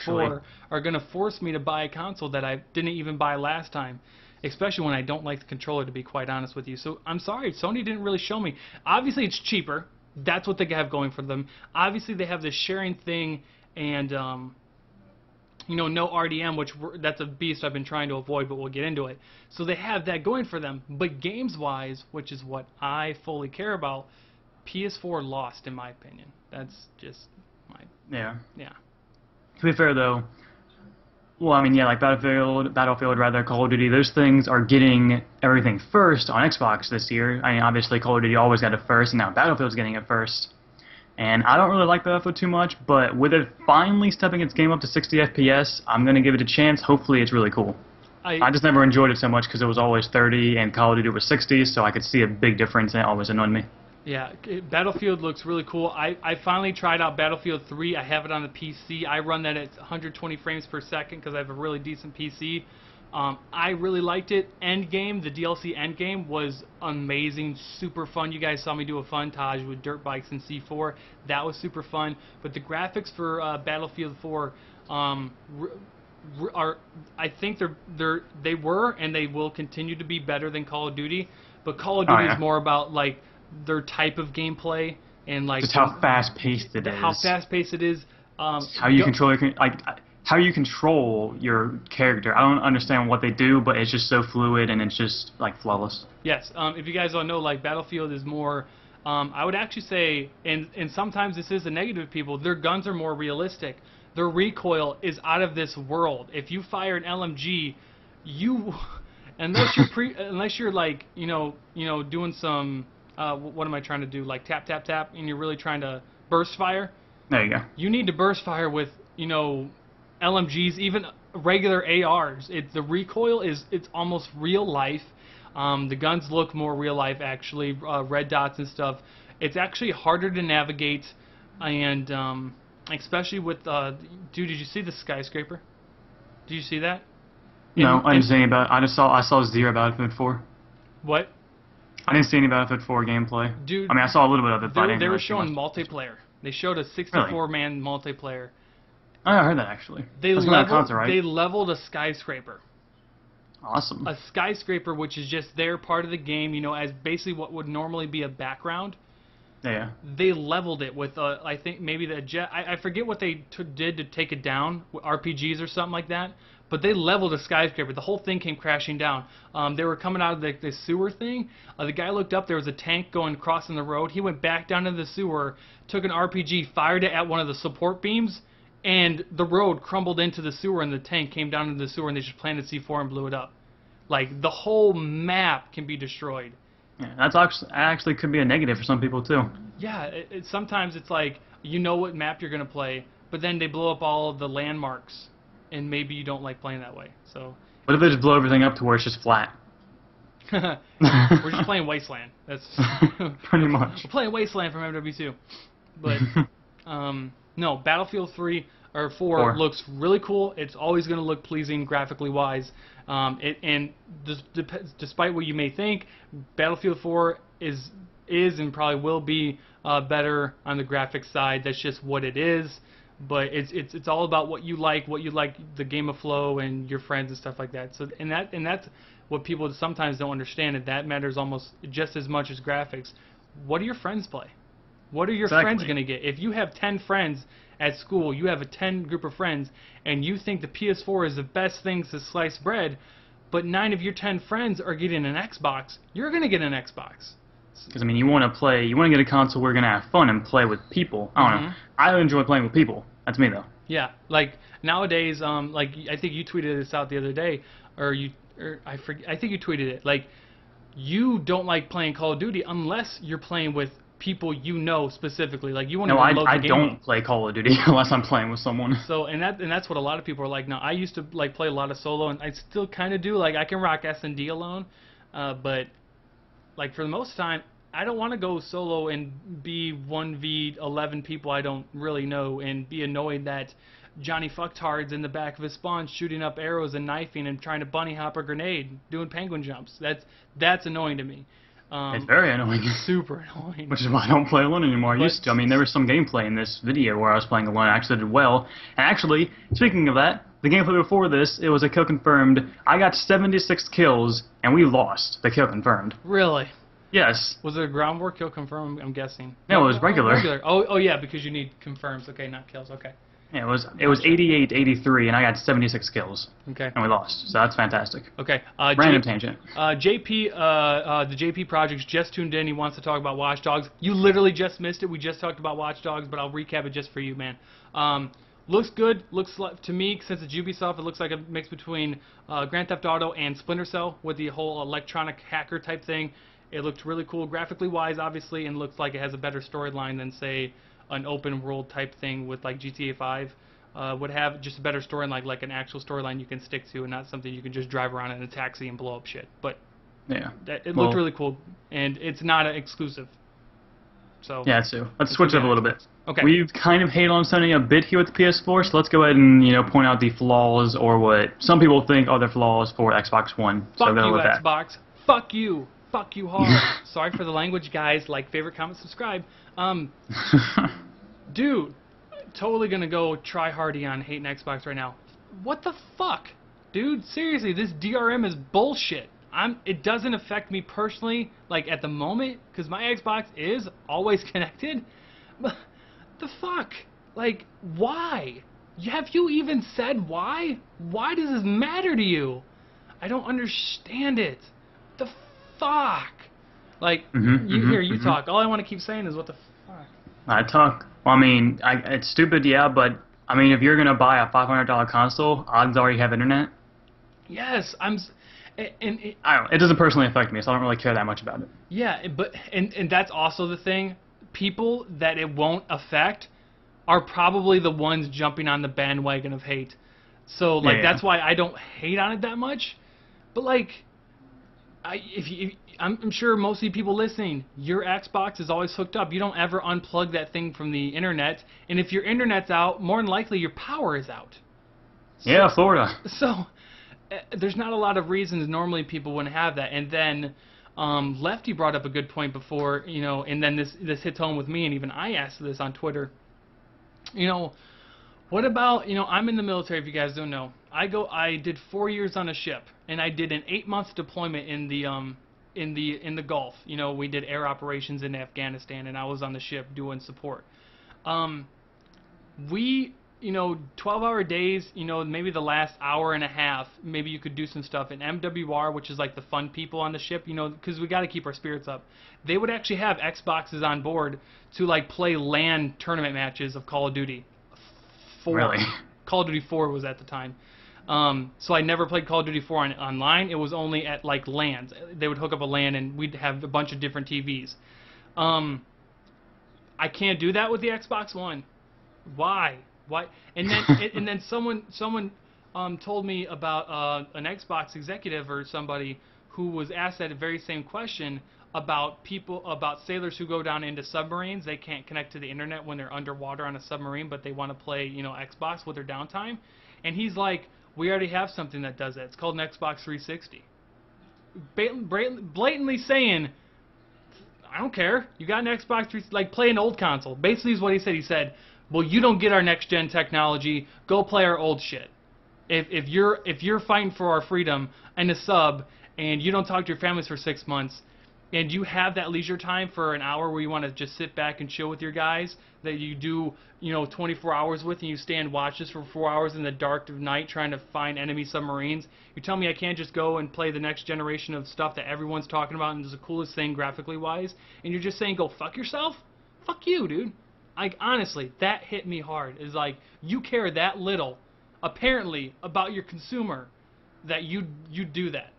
from PS4 are going to force me to buy a console that I didn't even buy last time. Especially when I don't like the controller, to be quite honest with you. So I'm sorry, Sony didn't really show me. Obviously, it's cheaper. That's what they have going for them. Obviously, they have this sharing thing and, no RDM, which that's a beast I've been trying to avoid, but we'll get into it. So they have that going for them. But games-wise, which is what I fully care about, PS4 lost, in my opinion. That's just my... Yeah. Yeah. To be fair, though, well, I mean, yeah, like Battlefield, Call of Duty, those things are getting everything first on Xbox this year. I mean, obviously, Call of Duty always got it first, and now Battlefield's getting it first. And I don't really like Battlefield too much, but with it finally stepping its game up to 60 FPS, I'm going to give it a chance. Hopefully, it's really cool. I just never enjoyed it so much because it was always 30, and Call of Duty was 60, so I could see a big difference, and it always annoyed me. Yeah, Battlefield looks really cool. I finally tried out Battlefield 3. I have it on the PC. I run that at 120 frames per second because I have a really decent PC. I really liked it. Endgame, the DLC Endgame, was amazing, super fun. You guys saw me do a funtage with dirt bikes and C4. That was super fun. But the graphics for Battlefield 4 are, I think they were and they will continue to be better than Call of Duty. But Call of Duty is more about like their type of gameplay and like just how fast-paced it is. How fast-paced it is. How you control how you control your character. I don't understand what they do, but it's just so fluid and it's just like flawless. Yes. If you guys don't know, like Battlefield is more. I would actually say, and sometimes this is a negative to people. Their guns are more realistic. Their recoil is out of this world. If you fire an LMG, unless you're like doing some. What am I trying to do? Like tap, tap, tap, and you're really trying to burst fire. There you go. You need to burst fire with, LMGs, even regular ARs. The recoil it's almost real life. The guns look more real life, actually. Red dots and stuff. It's actually harder to navigate, and especially with, dude, did you see the skyscraper? Did you see that? No, I didn't see any about it. I saw zero Battlefield 4. What? I didn't see any Battlefield 4 gameplay. Dude, I mean, I saw a little bit of it, but they were showing multiplayer. They showed a 64-man multiplayer. Oh, I heard that, actually. They leveled a skyscraper. Awesome. A skyscraper, which is just their part of the game, as basically what would normally be a background. Yeah. They leveled it with, I think, maybe the jet. I forget what they did to take it down, RPGs or something like that. But they leveled a skyscraper. The whole thing came crashing down. They were coming out of the sewer thing. The guy looked up. There was a tank crossing the road. He went back down into the sewer, took an RPG, fired it at one of the support beams, and the road crumbled into the sewer, and the tank came down into the sewer, and they just planted C4 and blew it up. Like, the whole map can be destroyed. Yeah, that's actually could be a negative for some people, too. Yeah, sometimes it's like, you know what map you're going to play, but then they blow up all of the landmarks. And maybe you don't like playing that way. So. What if they just blow everything up to where it's just flat? We're just playing Wasteland. That's pretty much. We're playing Wasteland from MW2. But no, Battlefield 3 or 4 looks really cool. It's always going to look pleasing graphically wise. Despite what you may think, Battlefield 4 is and probably will be better on the graphics side. That's just what it is. But it's all about what you like, the game of flow and your friends and stuff like that. So and that's what people sometimes don't understand, and that matters almost just as much as graphics. What do your friends play? What are your friends going to get? If you have 10 friends at school, you have a 10 group of friends, and you think the PS4 is the best thing to slice bread, but 9 of your 10 friends are getting an Xbox, you're going to get an Xbox. Because, I mean, you want to get a console where you're going to have fun and play with people. I don't know. I enjoy playing with people. That's me though. Yeah, like nowadays, like I think you tweeted this out the other day, or I think you tweeted it. Like, you don't like playing Call of Duty unless you're playing with people you know specifically. Like, you won't No, even load the I game don't up. play Call of Duty unless I'm playing with someone. So, and that's what a lot of people are like now. I used to like play a lot of solo, and I still kind of do. Like, I can rock S&D alone, but like for the most time, I don't want to go solo and be 1v11 people I don't really know and be annoyed that Johnny Fucktards in the back of his spawn shooting up arrows and knifing and trying to bunny hop a grenade, doing penguin jumps. That's annoying to me. It's very annoying. Super annoying. Which is why I don't play alone anymore. I But- used to. I mean, there was some gameplay in this video where I was playing alone. I actually did well. And actually, speaking of that, the gameplay before this, it was a kill confirmed. I got 76 kills, and we lost the kill confirmed. Really? Yes. Was it a ground war kill confirm? I'm guessing. No, it was regular. Regular. Oh yeah, because you need confirms. Okay, not kills. Okay. Yeah, it was 88-83, and I got 76 kills, Okay. and we lost. So that's fantastic. Okay. Random tangent. JP, the JP Project's just tuned in. He wants to talk about Watch Dogs. You literally just missed it. We just talked about Watch Dogs, but I'll recap it just for you, man. Looks good. Looks like, to me, since it's Ubisoft, it looks like a mix between Grand Theft Auto and Splinter Cell with the whole electronic hacker type thing. It looked really cool, graphically wise, obviously, and looks like it has a better storyline than, say, an open world type thing with like GTA 5 would have. Just a better storyline, like an actual storyline you can stick to, and not something you can just drive around in a taxi and blow up shit. But Yeah. it looked really cool, and it's not an exclusive. So Yeah, too. Let's switch it up a little bit. Okay. We've kind of hated on Sony a bit here with the PS4, so let's go ahead and point out the flaws, or what some people think are the flaws for Xbox One. Fuck so go you, with that. Xbox. Fuck you. Fuck you hard. Sorry for the language, guys. Like, favorite, comment, subscribe. Dude, totally gonna go try hardy on hating Xbox right now. What the fuck? Dude, seriously, this DRM is bullshit. It doesn't affect me personally, like, at the moment, because my Xbox is always connected. But the fuck? Like, why? Have you even said why? Why does this matter to you? I don't understand it. The fuck? Like, you talk. All I want to keep saying is what the fuck. I talk. Well, I mean, it's stupid, yeah, but I mean, if you're gonna buy a $500 console, odds are you have internet. Yes, I don't know. It doesn't personally affect me, so I don't really care that much about it. Yeah, but and that's also the thing. People that it won't affect are probably the ones jumping on the bandwagon of hate. So like that's why I don't hate on it that much. But like, I'm sure most of the people listening, your Xbox is always hooked up. You don't ever unplug that thing from the internet. And if your internet's out, more than likely your power is out. Yeah, Florida. So there's not a lot of reasons normally people wouldn't have that. And then Lefty brought up a good point before, and then this hits home with me, and even I asked this on Twitter. What about, I'm in the military, if you guys don't know. I did 4 years on a ship, and I did an 8-month deployment in the Gulf. We did air operations in Afghanistan, and I was on the ship doing support. We 12-hour days, maybe the last hour and a half, maybe you could do some stuff in MWR, which is like the fun people on the ship, because we got to keep our spirits up. They would actually have Xboxes on board to like play LAN tournament matches of Call of Duty. Really? Call of Duty 4 was at the time. So I never played Call of Duty 4 online. It was only at like LANs. They would hook up a LAN and we'd have a bunch of different TVs. I can't do that with the Xbox One. Why? And then someone told me about an Xbox executive or somebody who was asked that very same question about sailors who go down into submarines. They can't connect to the internet when they're underwater on a submarine, but they want to play Xbox with their downtime. And he's like, we already have something that does that. It's called an Xbox 360. Blatantly saying, I don't care. You got an Xbox 360, like play an old console. Basically is what he said. He said, well, you don't get our next gen technology. Go play our old shit. If you're fighting for our freedom and a sub, and you don't talk to your families for 6 months, and you have that leisure time for an hour where you want to just sit back and chill with your guys that you do 24 hours with, and you stay and watch this for 4 hours in the dark of night trying to find enemy submarines. You tell me I can't just go and play the next generation of stuff that everyone's talking about and is the coolest thing graphically wise, and you're just saying go fuck yourself? Fuck you, dude. Like, honestly, that hit me hard. Is like, you care that little, apparently, about your consumer, that you do that.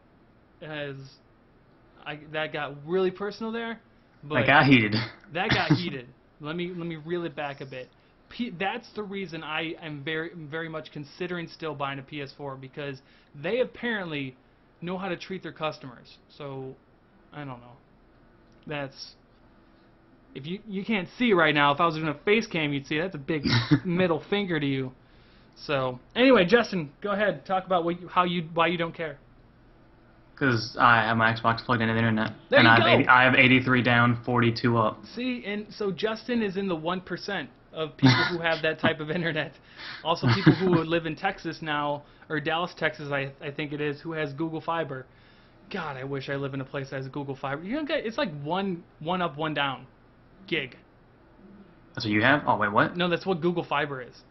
That got really personal there. But That got heated. That got heated. Let me reel it back a bit. That's the reason I am very much considering still buying a PS4, because they apparently know how to treat their customers. So, I don't know. That's... If you can't see right now, if I was doing a face cam, you'd see that's a big middle finger to you. So, anyway, Justin, go ahead. Talk about why you don't care. Because I have my Xbox plugged into the internet. There and you go. I have 83 down, 42 up. See, and so Justin is in the 1% of people who have that type of internet. Also, people who live in Texas now, or Dallas, Texas, I think it is, who has Google Fiber. God, I wish I live in a place that has Google Fiber. You know, it's like one up, one down gig. That's what you have? Oh, wait, what? No, that's what Google Fiber is.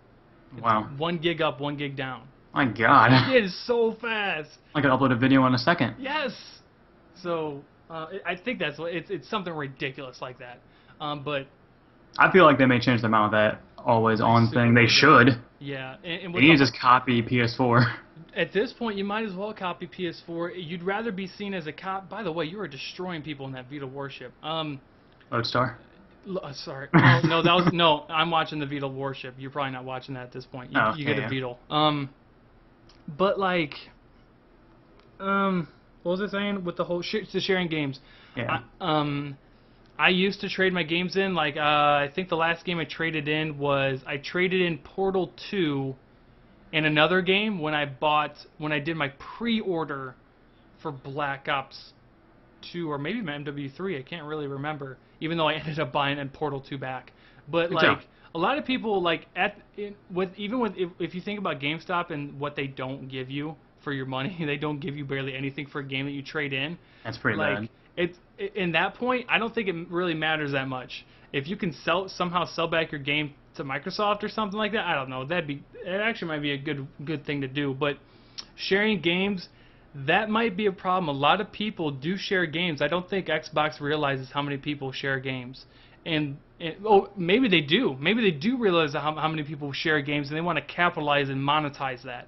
It's Wow. 1 gig up, 1 gig down. My God. It is so fast. I could upload a video in a second. Yes. So I think that's what it's something ridiculous like that. But I feel like they may change their mind with that always on thing. They should. yeah, and They need to just copy PS4. at this point, you might as well copy PS4. You'd rather be seen as a cop. By the way, you are destroying people in that Vita Warship. Lodestar. Sorry. No, that was no. I'm watching the Vita Warship. You're probably not watching that at this point. You get a Beetle. But like, what was I saying with the whole the sharing games? Yeah. I used to trade my games in. Like, I think the last game I traded in Portal 2 and another game when I did my pre-order for Black Ops 2 or maybe my MW3. I can't really remember. Even though I ended up buying Portal 2 back, but Good like job. a lot of people like if you think about GameStop and what they don't give you for your money, they don't give you barely anything for a game that you trade in. That's pretty like, bad. In that point, I don't think it really matters that much. If you can somehow sell back your game to Microsoft or something like that, I don't know. It actually might be a good thing to do. But sharing games, that might be a problem. A lot of people do share games. I don't think Xbox realizes how many people share games. And maybe they do. Maybe they do realize how many people share games, and they want to capitalize and monetize that.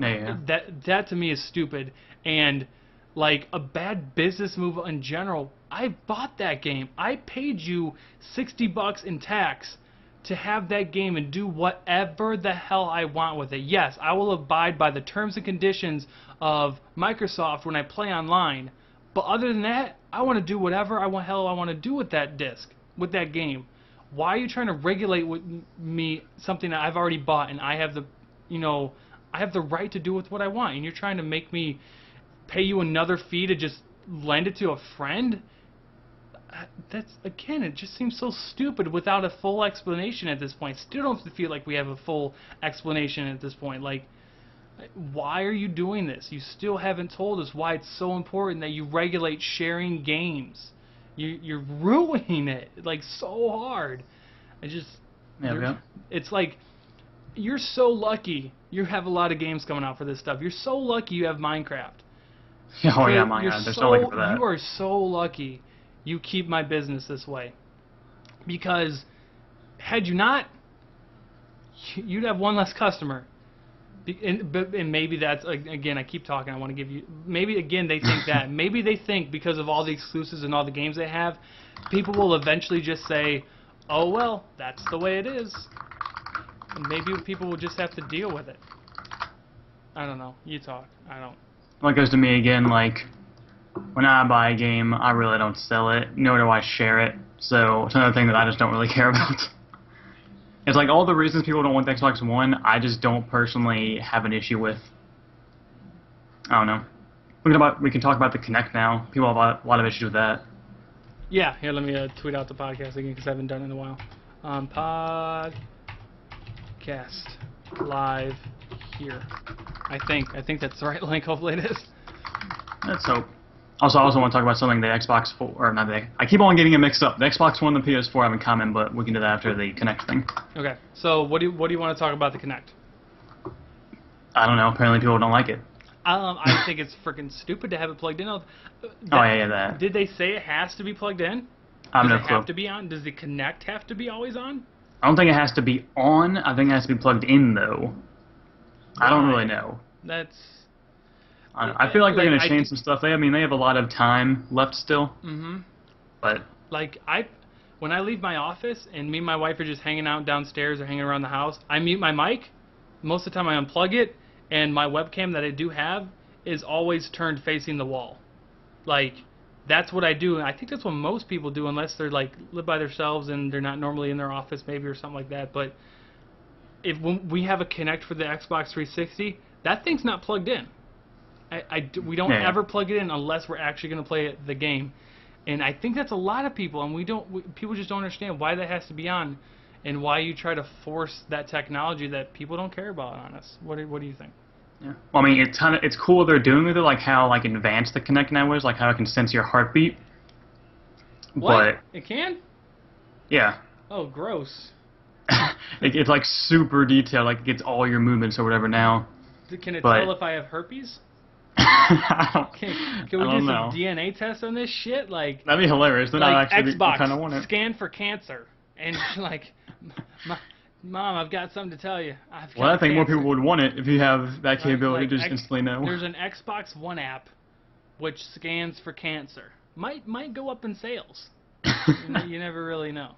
Yeah. That to me is stupid. And like a bad business move in general. I bought that game. I paid you $60 in tax to have that game and do whatever the hell I want with it. Yes, I will abide by the terms and conditions of Microsoft when I play online. But other than that, I want to do whatever I want to do with that disc, with that game. Why are you trying to regulate with me something that I've already bought and I have the right to do with what I want, and you're trying to make me pay you another fee to just lend it to a friend? That's, again, it just seems so stupid without a full explanation at this point. Still don't feel like we have a full explanation at this point. Like, why are you doing this? You still haven't told us why it's so important that you regulate sharing games. You're ruining it, like, so hard. It's like, you're so lucky you have a lot of games coming out for this stuff. You're so lucky you have Minecraft. Oh yeah, Minecraft. There's no lucky for that. You are so lucky you keep my business this way. Because had you not, you'd have one less customer. And maybe that's, again, I keep talking, I want to give you, maybe again they think that. Maybe they think because of all the exclusives and all the games they have, people will eventually just say, oh well, that's the way it is. And maybe people will just have to deal with it. I don't know. You talk. I don't. Well, it goes to me again, like, when I buy a game, I really don't sell it, nor do I share it. So it's another thing that I just don't really care about. It's like all the reasons people don't want the Xbox One, I just don't personally have an issue with. I don't know. We can talk about the Kinect now. People have a lot of issues with that. Yeah, here, let me tweet out the podcast again because I haven't done it in a while. Podcast live here. I think that's the right link. Hopefully it is. Let's hope. Also, I also want to talk about something the Xbox 4, or not the, I keep on getting it mixed up. The Xbox One and the PS4 have in common, but we can do that after the Kinect thing. Okay, so what do you want to talk about the Kinect? I don't know. Apparently people don't like it. I think it's freaking stupid to have it plugged in. That. Did they say it has to be plugged in? I have no Does it clue. have to be on? Does the Kinect have to be always on? I don't think it has to be on. I think it has to be plugged in, though. I don't really know. That's... I feel like they're going to change some stuff. They have a lot of time left still. Mm-hmm. But like when I leave my office and me and my wife are just hanging out downstairs or hanging around the house, I mute my mic. Most of the time I unplug it, and my webcam that I do have is always turned facing the wall. Like, that's what I do, and I think that's what most people do, unless they're like live by themselves and they're not normally in their office maybe or something like that. But when we have a Kinect for the Xbox 360, that thing's not plugged in. We don't ever plug it in unless we're actually going to play the game. And I think that's a lot of people, and people just don't understand why that has to be on, and why you try to force that technology that people don't care about on us. What do you think? Yeah. Well, I mean, it's cool what they're doing with it, like how like advanced the Kinect now is, like how it can sense your heartbeat. What? It can? Yeah. Oh, gross. It's like super detailed, like it gets all your movements or whatever now. Can it tell if I have herpes? Can we do some DNA tests on this shit? Like, that'd be hilarious. Then like I actually Xbox, kind of want it. Scan for cancer, and like, Mom, I've got something to tell you. Well, I think more people would want it if you have that capability to just instantly know. There's an Xbox One app which scans for cancer. Might go up in sales. You never really know.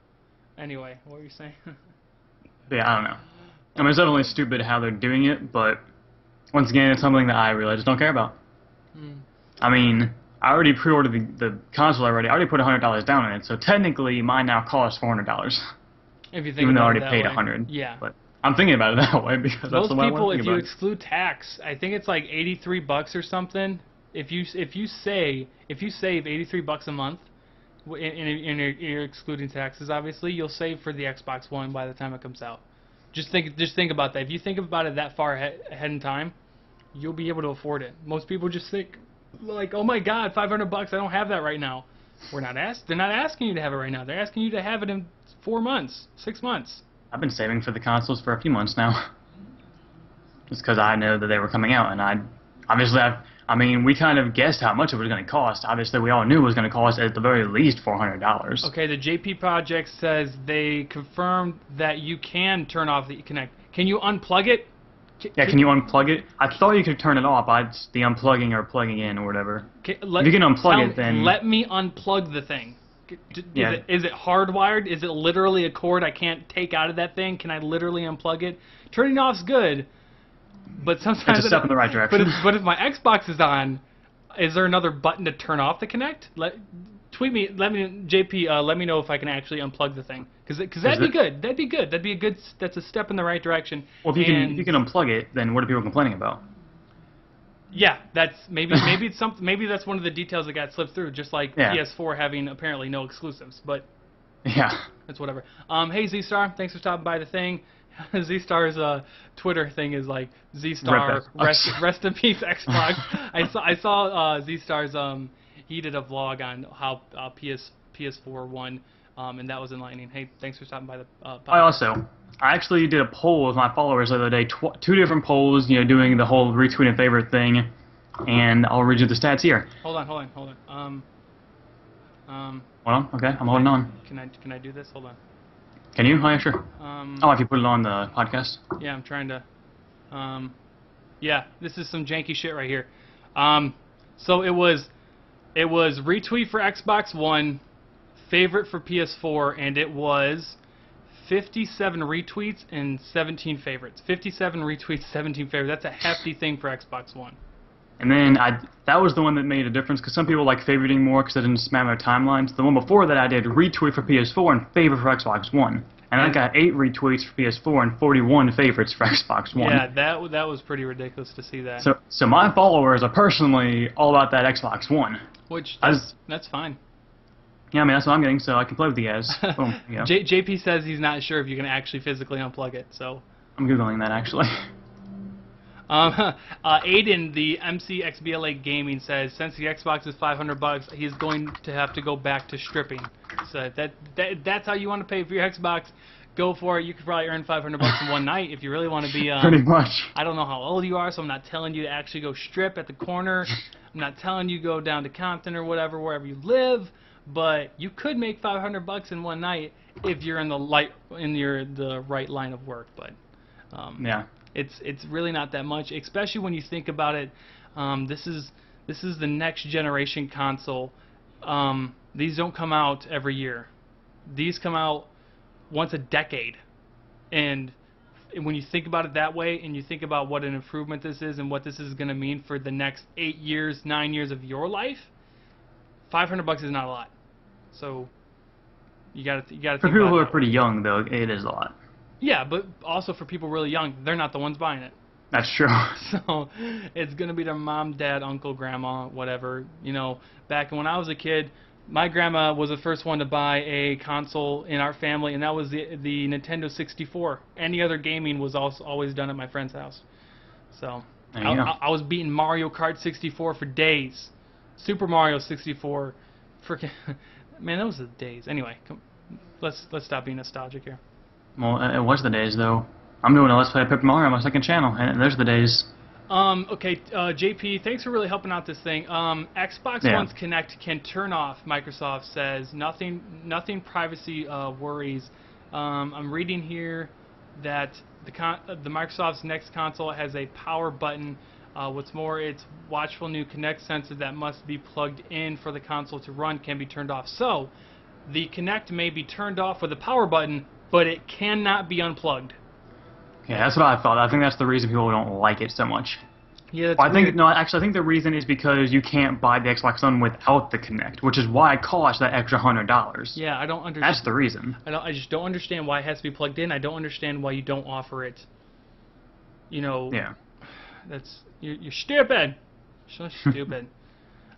Anyway, what were you saying? Yeah, I don't know. I mean, it's definitely stupid how they're doing it, but once again, it's something that I really just don't care about. I mean, I already pre-ordered the console already. I already put $100 down on it, so technically mine now costs $400. If you think even though I about already paid $100. Yeah. But I'm thinking about it that way because that's the way I want to think about it. Most people, if you exclude tax, I think it's like $83 or something. If you save $83 a month, and you're excluding taxes, obviously, you'll save for the Xbox One by the time it comes out. Just think about that. If you think about it that far ahead in time, you'll be able to afford it. Most people just think, like, oh my God, $500, I don't have that right now. They're not asking you to have it right now. They're asking you to have it in 4 months, 6 months. I've been saving for the consoles for a few months now. Just because I know that they were coming out, and I mean, we kind of guessed how much it was going to cost. Obviously, we all knew it was going to cost at the very least $400. Okay, the JP Project says they confirmed that you can turn off the Kinect. Can you unplug it? Can you unplug it? I thought you could turn it off. It's the unplugging or plugging in or whatever. If you can unplug it, then... Let me unplug the thing. Is it hardwired? Is it literally a cord I can't take out of that thing? Can I literally unplug it? Turning off's good. But sometimes it's a step in the right direction. But if my Xbox is on, is there another button to turn off the Kinect? Tweet me, JP, let me know if I can actually unplug the thing, because that'd be good. That'd be good. That's a step in the right direction. Well, if you can unplug it, then what are people complaining about? Yeah, that's maybe it's something. Maybe that's one of the details that got slipped through, just like PS4 having apparently no exclusives. But yeah, that's whatever. Hey Z-Star, thanks for stopping by the thing. Z-Star's Twitter thing is like Z-Star rest in peace Xbox. I saw Z-Star's he did a vlog on how PS4 won, and that was enlightening. Hey, thanks for stopping by the podcast. I actually did a poll with my followers the other day, 2 different polls, doing the whole retweet and favorite thing, and I'll read you the stats here. Hold on. Hold on, okay, I'm holding on. Can I do this? Hold on. Can you? Oh, yeah, sure. If you put it on the podcast? Yeah, I'm trying to. Yeah, this is some janky shit right here. So it was retweet for Xbox One, favorite for PS4, and it was 57 retweets and 17 favorites. 57 retweets, 17 favorites. That's a hefty thing for Xbox One. And then that was the one that made a difference, because some people like favoriting more because they didn't spam their timelines. The one before that I did retweet for PS4 and favorite for Xbox One. And I got 8 retweets for PS4 and 41 favorites for Xbox One. Yeah, that was pretty ridiculous to see that. So my followers are personally all about that Xbox One. Which, that's fine. Yeah, I mean, that's what I'm getting, so I can play with the guys. Boom. Yeah. JP says he's not sure if you can actually physically unplug it, so... I'm Googling that, actually. Aiden, the MCXBLA Gaming, says since the Xbox is $500, he's going to have to go back to stripping. So that's how you want to pay for your Xbox. Go for it. You could probably earn $500 in one night if you really want to be. Pretty much. I don't know how old you are, so I'm not telling you to actually go strip at the corner. I'm not telling you go down to Compton or wherever you live. But you could make $500 in one night if you're in the the right line of work, but Yeah. it's really not that much, especially when you think about it. This is the next generation console. These don't come out every year. These come out once a decade, and when you think about it that way, and you think about what an improvement this is and what this is going to mean for the next 8 years, 9 years of your life, $500 is not a lot. So you got to think about it. For people who are pretty young, though, it is a lot. Yeah, but also for people really young, they're not the ones buying it. That's true. So it's going to be their mom, dad, uncle, grandma, whatever. You know, back when I was a kid, my grandma was the first one to buy a console in our family, and that was the Nintendo 64. Any other gaming was also always done at my friend's house. So I was beating Mario Kart 64 for days. Super Mario 64. Freaking man, those are the days. Anyway, let's stop being nostalgic here. Well, it was the days, though. I'm doing a Let's Play of Paper Mario on my second channel, and there's the days. Okay, JP, thanks for really helping out this thing. Xbox One's Kinect can turn off, Microsoft says. Nothing privacy worries. I'm reading here that the Microsoft's next console has a power button. What's more, its watchful new Kinect sensor that must be plugged in for the console to run can be turned off. So, the Kinect may be turned off with a power button, but it cannot be unplugged. Yeah, that's what I thought. I think that's the reason people don't like it so much. Yeah, that's I think I think the reason is because you can't buy the Xbox One without the Kinect, which is why it costs that extra $100. Yeah, I don't understand. That's the reason. I just don't understand why it has to be plugged in. I don't understand why you don't offer it. You know. Yeah. You're stupid. So stupid.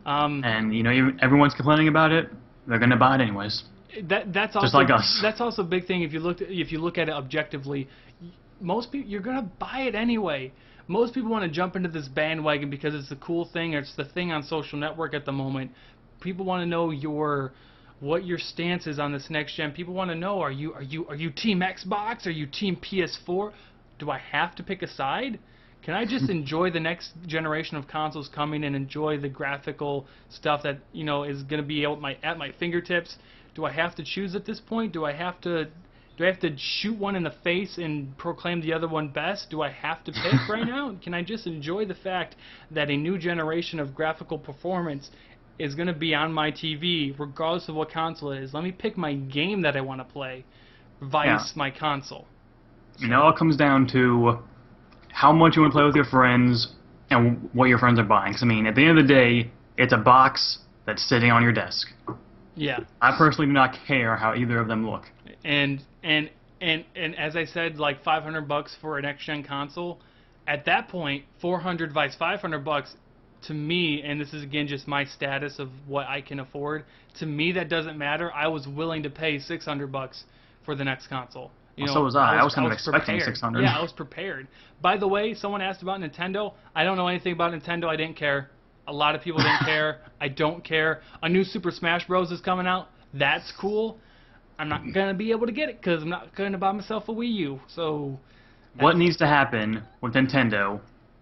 And you know, everyone's complaining about it. They're gonna buy it anyways. That's also just like us. That's also a big thing. If you look at it objectively, most people, you're gonna buy it anyway. Most people want to jump into this bandwagon because it's the cool thing. It's the thing on social network at the moment. People want to know what your stance is on this next gen. People want to know, are you team Xbox? Are you team PS4? Do I have to pick a side? Can I just enjoy the next generation of consoles coming and enjoy the graphical stuff that is going to be at my fingertips? Do I have to choose at this point? Do I have to shoot one in the face and proclaim the other one best? Do I have to pick right now? Can I just enjoy the fact that a new generation of graphical performance is going to be on my TV, regardless of what console it is? Let me pick my game that I want to play, vice my console. So, it all comes down to how much you want to play with your friends and what your friends are buying. 'Cause, I mean, at the end of the day, it's a box that's sitting on your desk. Yeah. I personally do not care how either of them look. And as I said, like $500 for an next-gen console, at that point, 400 vice $500 to me, and this is again just my status of what I can afford. To me, that doesn't matter. I was willing to pay $600 for the next console. So was I. I was kind of expecting prepared. $600. Yeah, I was prepared. By the way, someone asked about Nintendo. I don't know anything about Nintendo. I didn't care. A lot of people didn't care. I don't care. A new Super Smash Bros. Is coming out. That's cool. I'm not going to be able to get it because I'm not going to buy myself a Wii U. So, what needs to happen with Nintendo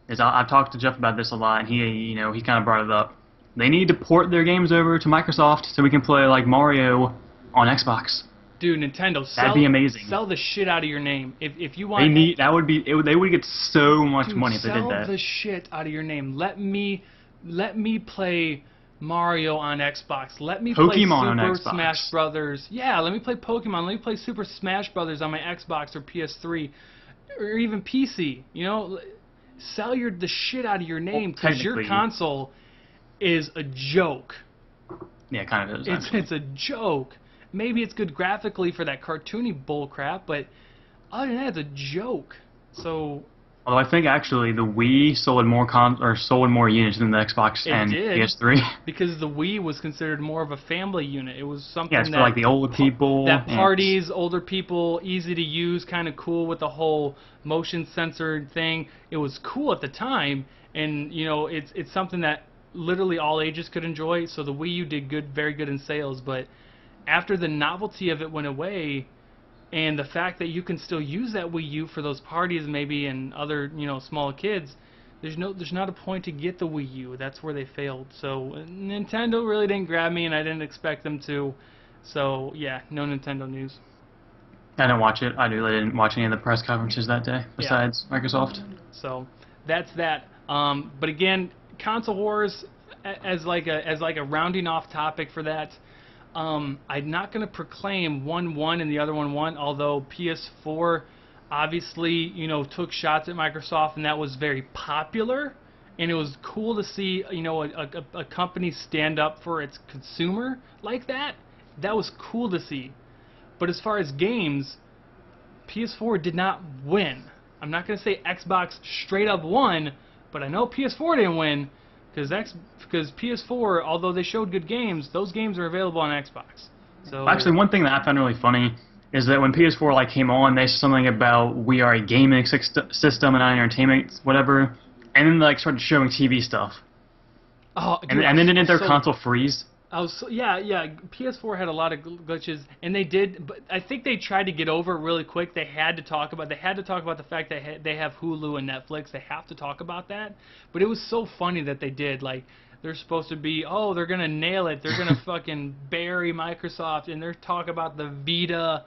is I've talked to Jeff about this a lot, and he kind of brought it up. They need to port their games over to Microsoft so we can play like Mario on Xbox. Dude, Nintendo, that'd be amazing. Sell the shit out of your name. If you want, they would get so much money if they did that. Sell the shit out of your name. Let me play Mario on Xbox. Let me play Super Smash Brothers. Yeah, let me play Pokemon. Let me play Super Smash Brothers on my Xbox or PS3 or even PC. Sell the shit out of your name because your console is a joke. Yeah, it kind of is. It's a joke. Maybe it's good graphically for that cartoony bullcrap, but other than that, it's a joke. So. Although I think actually the Wii sold more units than the Xbox and PS3. Because the Wii was considered more of a family unit. It was something it's for like the older people. That parties, older people, easy to use, kind of cool with the whole motion sensor thing. It was cool at the time, and it's something that literally all ages could enjoy. So the Wii U did very good in sales, but after the novelty of it went away, and the fact that you can still use that Wii U for those parties maybe and other small kids, there's not a point to get the Wii U. That's where they failed. So Nintendo really didn't grab me, and I didn't expect them to. So yeah, no Nintendo news. I didn't watch it. I really didn't watch any of the press conferences that day, besides Microsoft. So that's that. But again, console wars as like a rounding off topic for that. I'm not going to proclaim one won and the other one won, although PS4 obviously, took shots at Microsoft, and that was very popular, and it was cool to see, a company stand up for its consumer like that. That was cool to see. But as far as games, PS4 did not win. I'm not going to say Xbox straight up won, but I know PS4 didn't win, because PS4, although they showed good games, those games are available on Xbox. So actually, one thing that I found really funny is that when PS4 came on, they said something about we are a gaming system and not entertainment, whatever, and then they started showing TV stuff. Oh, dude, and then didn't their console freeze? Yeah. PS4 had a lot of glitches, and they did. But I think they tried to get over it really quick. They had to talk about the fact that they have Hulu and Netflix. They have to talk about that. But it was so funny that they did. They're supposed to be, they're gonna nail it. They're gonna fucking bury Microsoft, and they're talking about the Vita.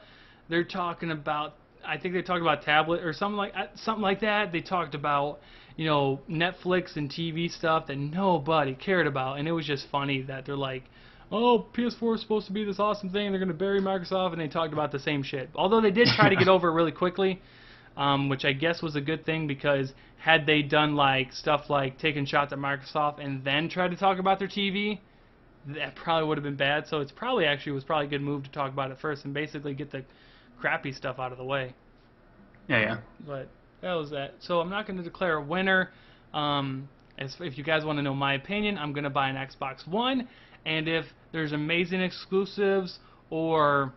They're talking about, I think they talked about tablet or something like that. They talked about, Netflix and TV stuff that nobody cared about, and it was just funny that they're like, PS4 is supposed to be this awesome thing. They're gonna bury Microsoft, and they talked about the same shit. Although they did try to get over it really quickly. Which I guess was a good thing, because had they done stuff like taking shots at Microsoft and then tried to talk about their TV, that probably would have been bad. So it's probably a good move to talk about it first and basically get the crappy stuff out of the way. Yeah. But that was that. So I'm not going to declare a winner. If you guys want to know my opinion, I'm going to buy an Xbox One, and if there's amazing exclusives or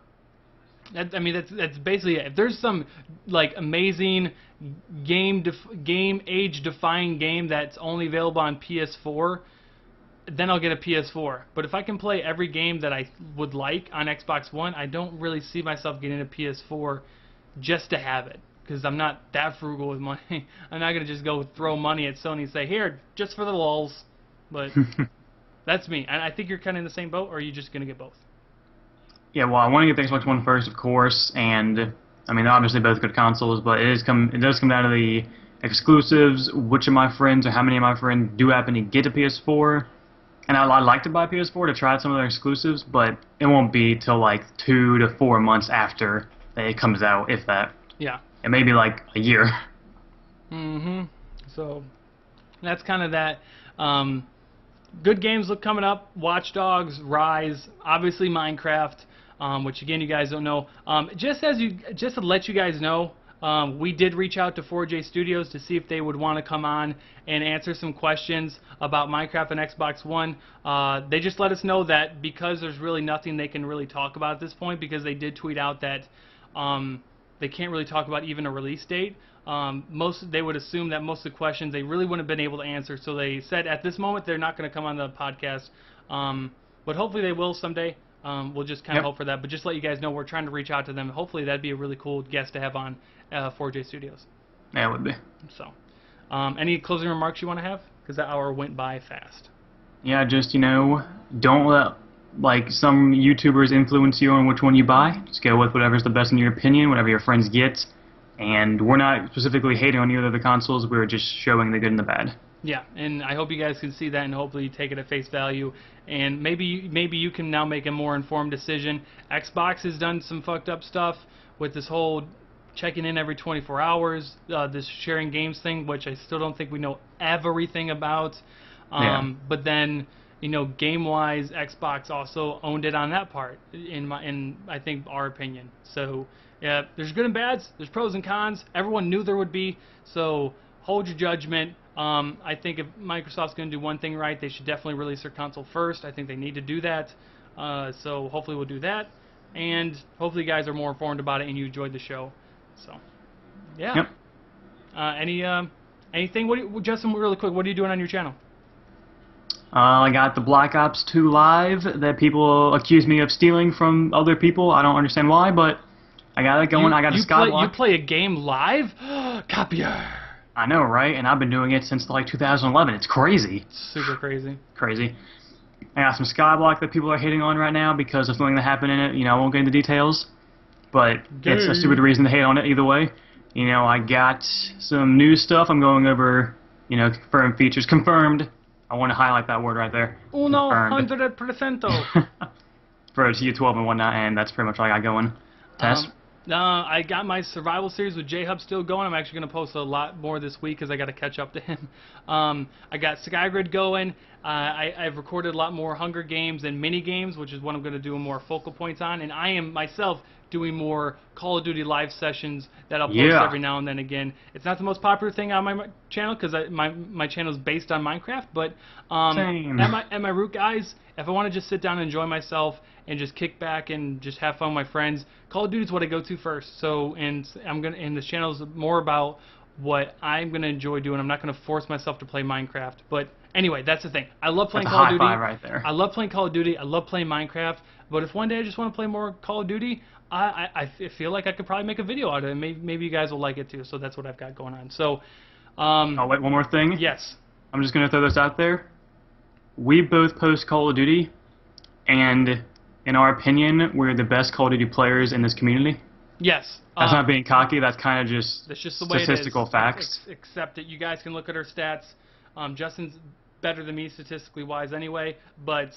that's basically it. If there's some amazing game age defying game that's only available on PS4, then I'll get a PS4. But if I can play every game that I would like on Xbox One, I don't really see myself getting a PS4 just to have it, because I'm not that frugal with money. I'm not gonna just go throw money at Sony and say, here, just for the lulz. But that's me. And I think you're kind of in the same boat, or are you just gonna get both? Yeah, well, I want to get the Xbox One first, of course, and they're obviously both good consoles, but it does come down to the exclusives, which of my friends or how many of my friends do happen to get a PS4, and I'd like to buy a PS4 to try some of their exclusives, but it won't be till 2 to 4 months after it comes out, if that. Yeah. It may be a year. So that's kind of that. Good games look coming up. Watch Dogs, Rise, obviously Minecraft. Which again you guys don't know. Just to let you guys know, we did reach out to 4J Studios to see if they would want to come on and answer some questions about Minecraft and Xbox One. They just let us know that because there's really nothing they can really talk about at this point, because they did tweet out that they can't really talk about even a release date. They would assume that most of the questions they really wouldn't have been able to answer, so they said at this moment they're not going to come on the podcast, but hopefully they will someday. We'll just kind of hope for that, but just let you guys know we're trying to reach out to them. Hopefully that'd be a really cool guest to have on 4J Studios. Yeah, it would be. So, any closing remarks you want to have? Because that hour went by fast. Yeah, just, don't let some YouTubers influence you on which one you buy. Just go with whatever's the best in your opinion, whatever your friends get. And we're not specifically hating on either of the consoles. We're just showing the good and the bad. Yeah, and I hope you guys can see that, and hopefully you take it at face value, and maybe you can now make a more informed decision. Xbox has done some fucked up stuff with this whole checking in every 24 hours, this sharing games thing, which I still don't think we know everything about. But then, game-wise, Xbox also owned it on that part, in I think our opinion. So yeah, there's good and bads, there's pros and cons. Everyone knew there would be, so hold your judgment. I think if Microsoft's going to do one thing right, they should definitely release their console first. I think they need to do that. So hopefully we'll do that. And hopefully you guys are more informed about it and you enjoyed the show. So, yeah. Yep. Anything? Justin, really quick, what are you doing on your channel? I got the Black Ops 2 Live that people accuse me of stealing from other people. I don't understand why, but I got it going. I got a Skyblock. You play a game live? Copier. I know, right? And I've been doing it since 2011. It's crazy. Super crazy. Crazy. I got some Skyblock that people are hating on right now because of something that happened in it. I won't get into details. but it's a stupid reason to hate on it either way. You know, I got some new stuff. I'm going over, you know, confirmed features. Confirmed. I want to highlight that word right there. Uno Confirmed. 100%. For U12 and whatnot, and that's pretty much all I got going. Tess? I got my survival series with J-Hub still going. I'm actually going to post a lot more this week because I got to catch up to him. I got Skygrid going. I've recorded a lot more Hunger Games and mini games, which is what I'm going to do more focal points on. And I am myself doing more Call of Duty live sessions that I'll post every now and then again. It's not the most popular thing on my channel because my channel is based on Minecraft, but at my root, guys, if I want to just sit down and enjoy myself and just kick back and just have fun with my friends, Call of Duty is what I go to first. So, and this channel is more about what I'm gonna enjoy doing. I'm not gonna force myself to play Minecraft. But anyway, that's the thing. I love playing Call of Duty. Right there. I love playing Call of Duty. I love playing Minecraft. But if one day I just want to play more Call of Duty, I feel like I could probably make a video out of it. Maybe you guys will like it too. So that's what I've got going on. So, oh wait, one more thing. Yes. I'm just gonna throw this out there. We both post Call of Duty, and in our opinion, we're the best Call of Duty players in this community. Yes. That's not being cocky. That's kind of just that's just the way statistical it is. facts. Except that you guys can look at our stats. Justin's better than me statistically wise anyway, but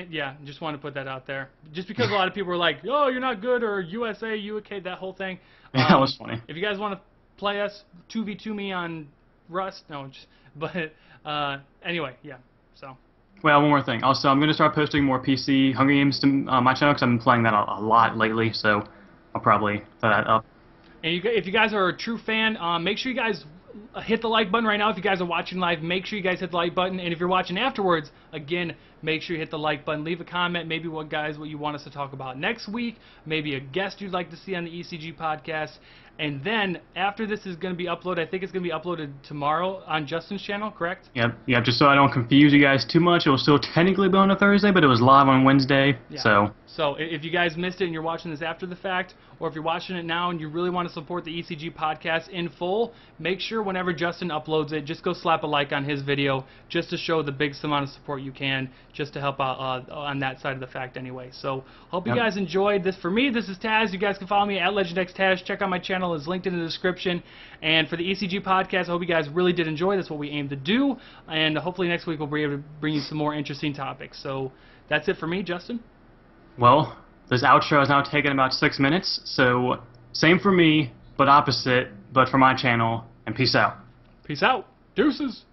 yeah, just want to put that out there. Just because a lot of people are like, "Oh, you're not good," or USA, UK, that whole thing. That was funny. If you guys want to play us 2v2 me on Rust, no, but anyway, yeah. So. Well, one more thing. Also, I'm going to start posting more PC Hunger Games to my channel because I've been playing that a lot lately, so I'll probably throw that up. And if you guys are a true fan, make sure you guys hit the like button right now. If you guys are watching live, make sure you guys hit the like button. And if you're watching afterwards, again, make sure you hit the like button. Leave a comment, maybe what you want us to talk about next week, maybe a guest you'd like to see on the ECG podcast. And then, after this is going to be uploaded, I think it's going to be uploaded tomorrow on Justin's channel, correct? Yep, just so I don't confuse you guys too much, it will still technically be on a Thursday, but it was live on Wednesday, so if you guys missed it and you're watching this after the fact, or if you're watching it now and you really want to support the ECG podcast in full, make sure whenever Justin uploads it, just go slap a like on his video, just to show the biggest amount of support you can, just to help out on that side of the fact anyway. So, hope you guys enjoyed this. For me, this is Taz. You guys can follow me at LegendXTaz. Check out my channel. Is linked in the description. And for the ECG podcast, I hope you guys really did enjoy. That's what we aim to do. And hopefully next week we'll be able to bring you some more interesting topics. So that's it for me, Justin. Well, this outro has now taken about 6 minutes. So same for me, but opposite, but for my channel. And peace out. Peace out. Deuces.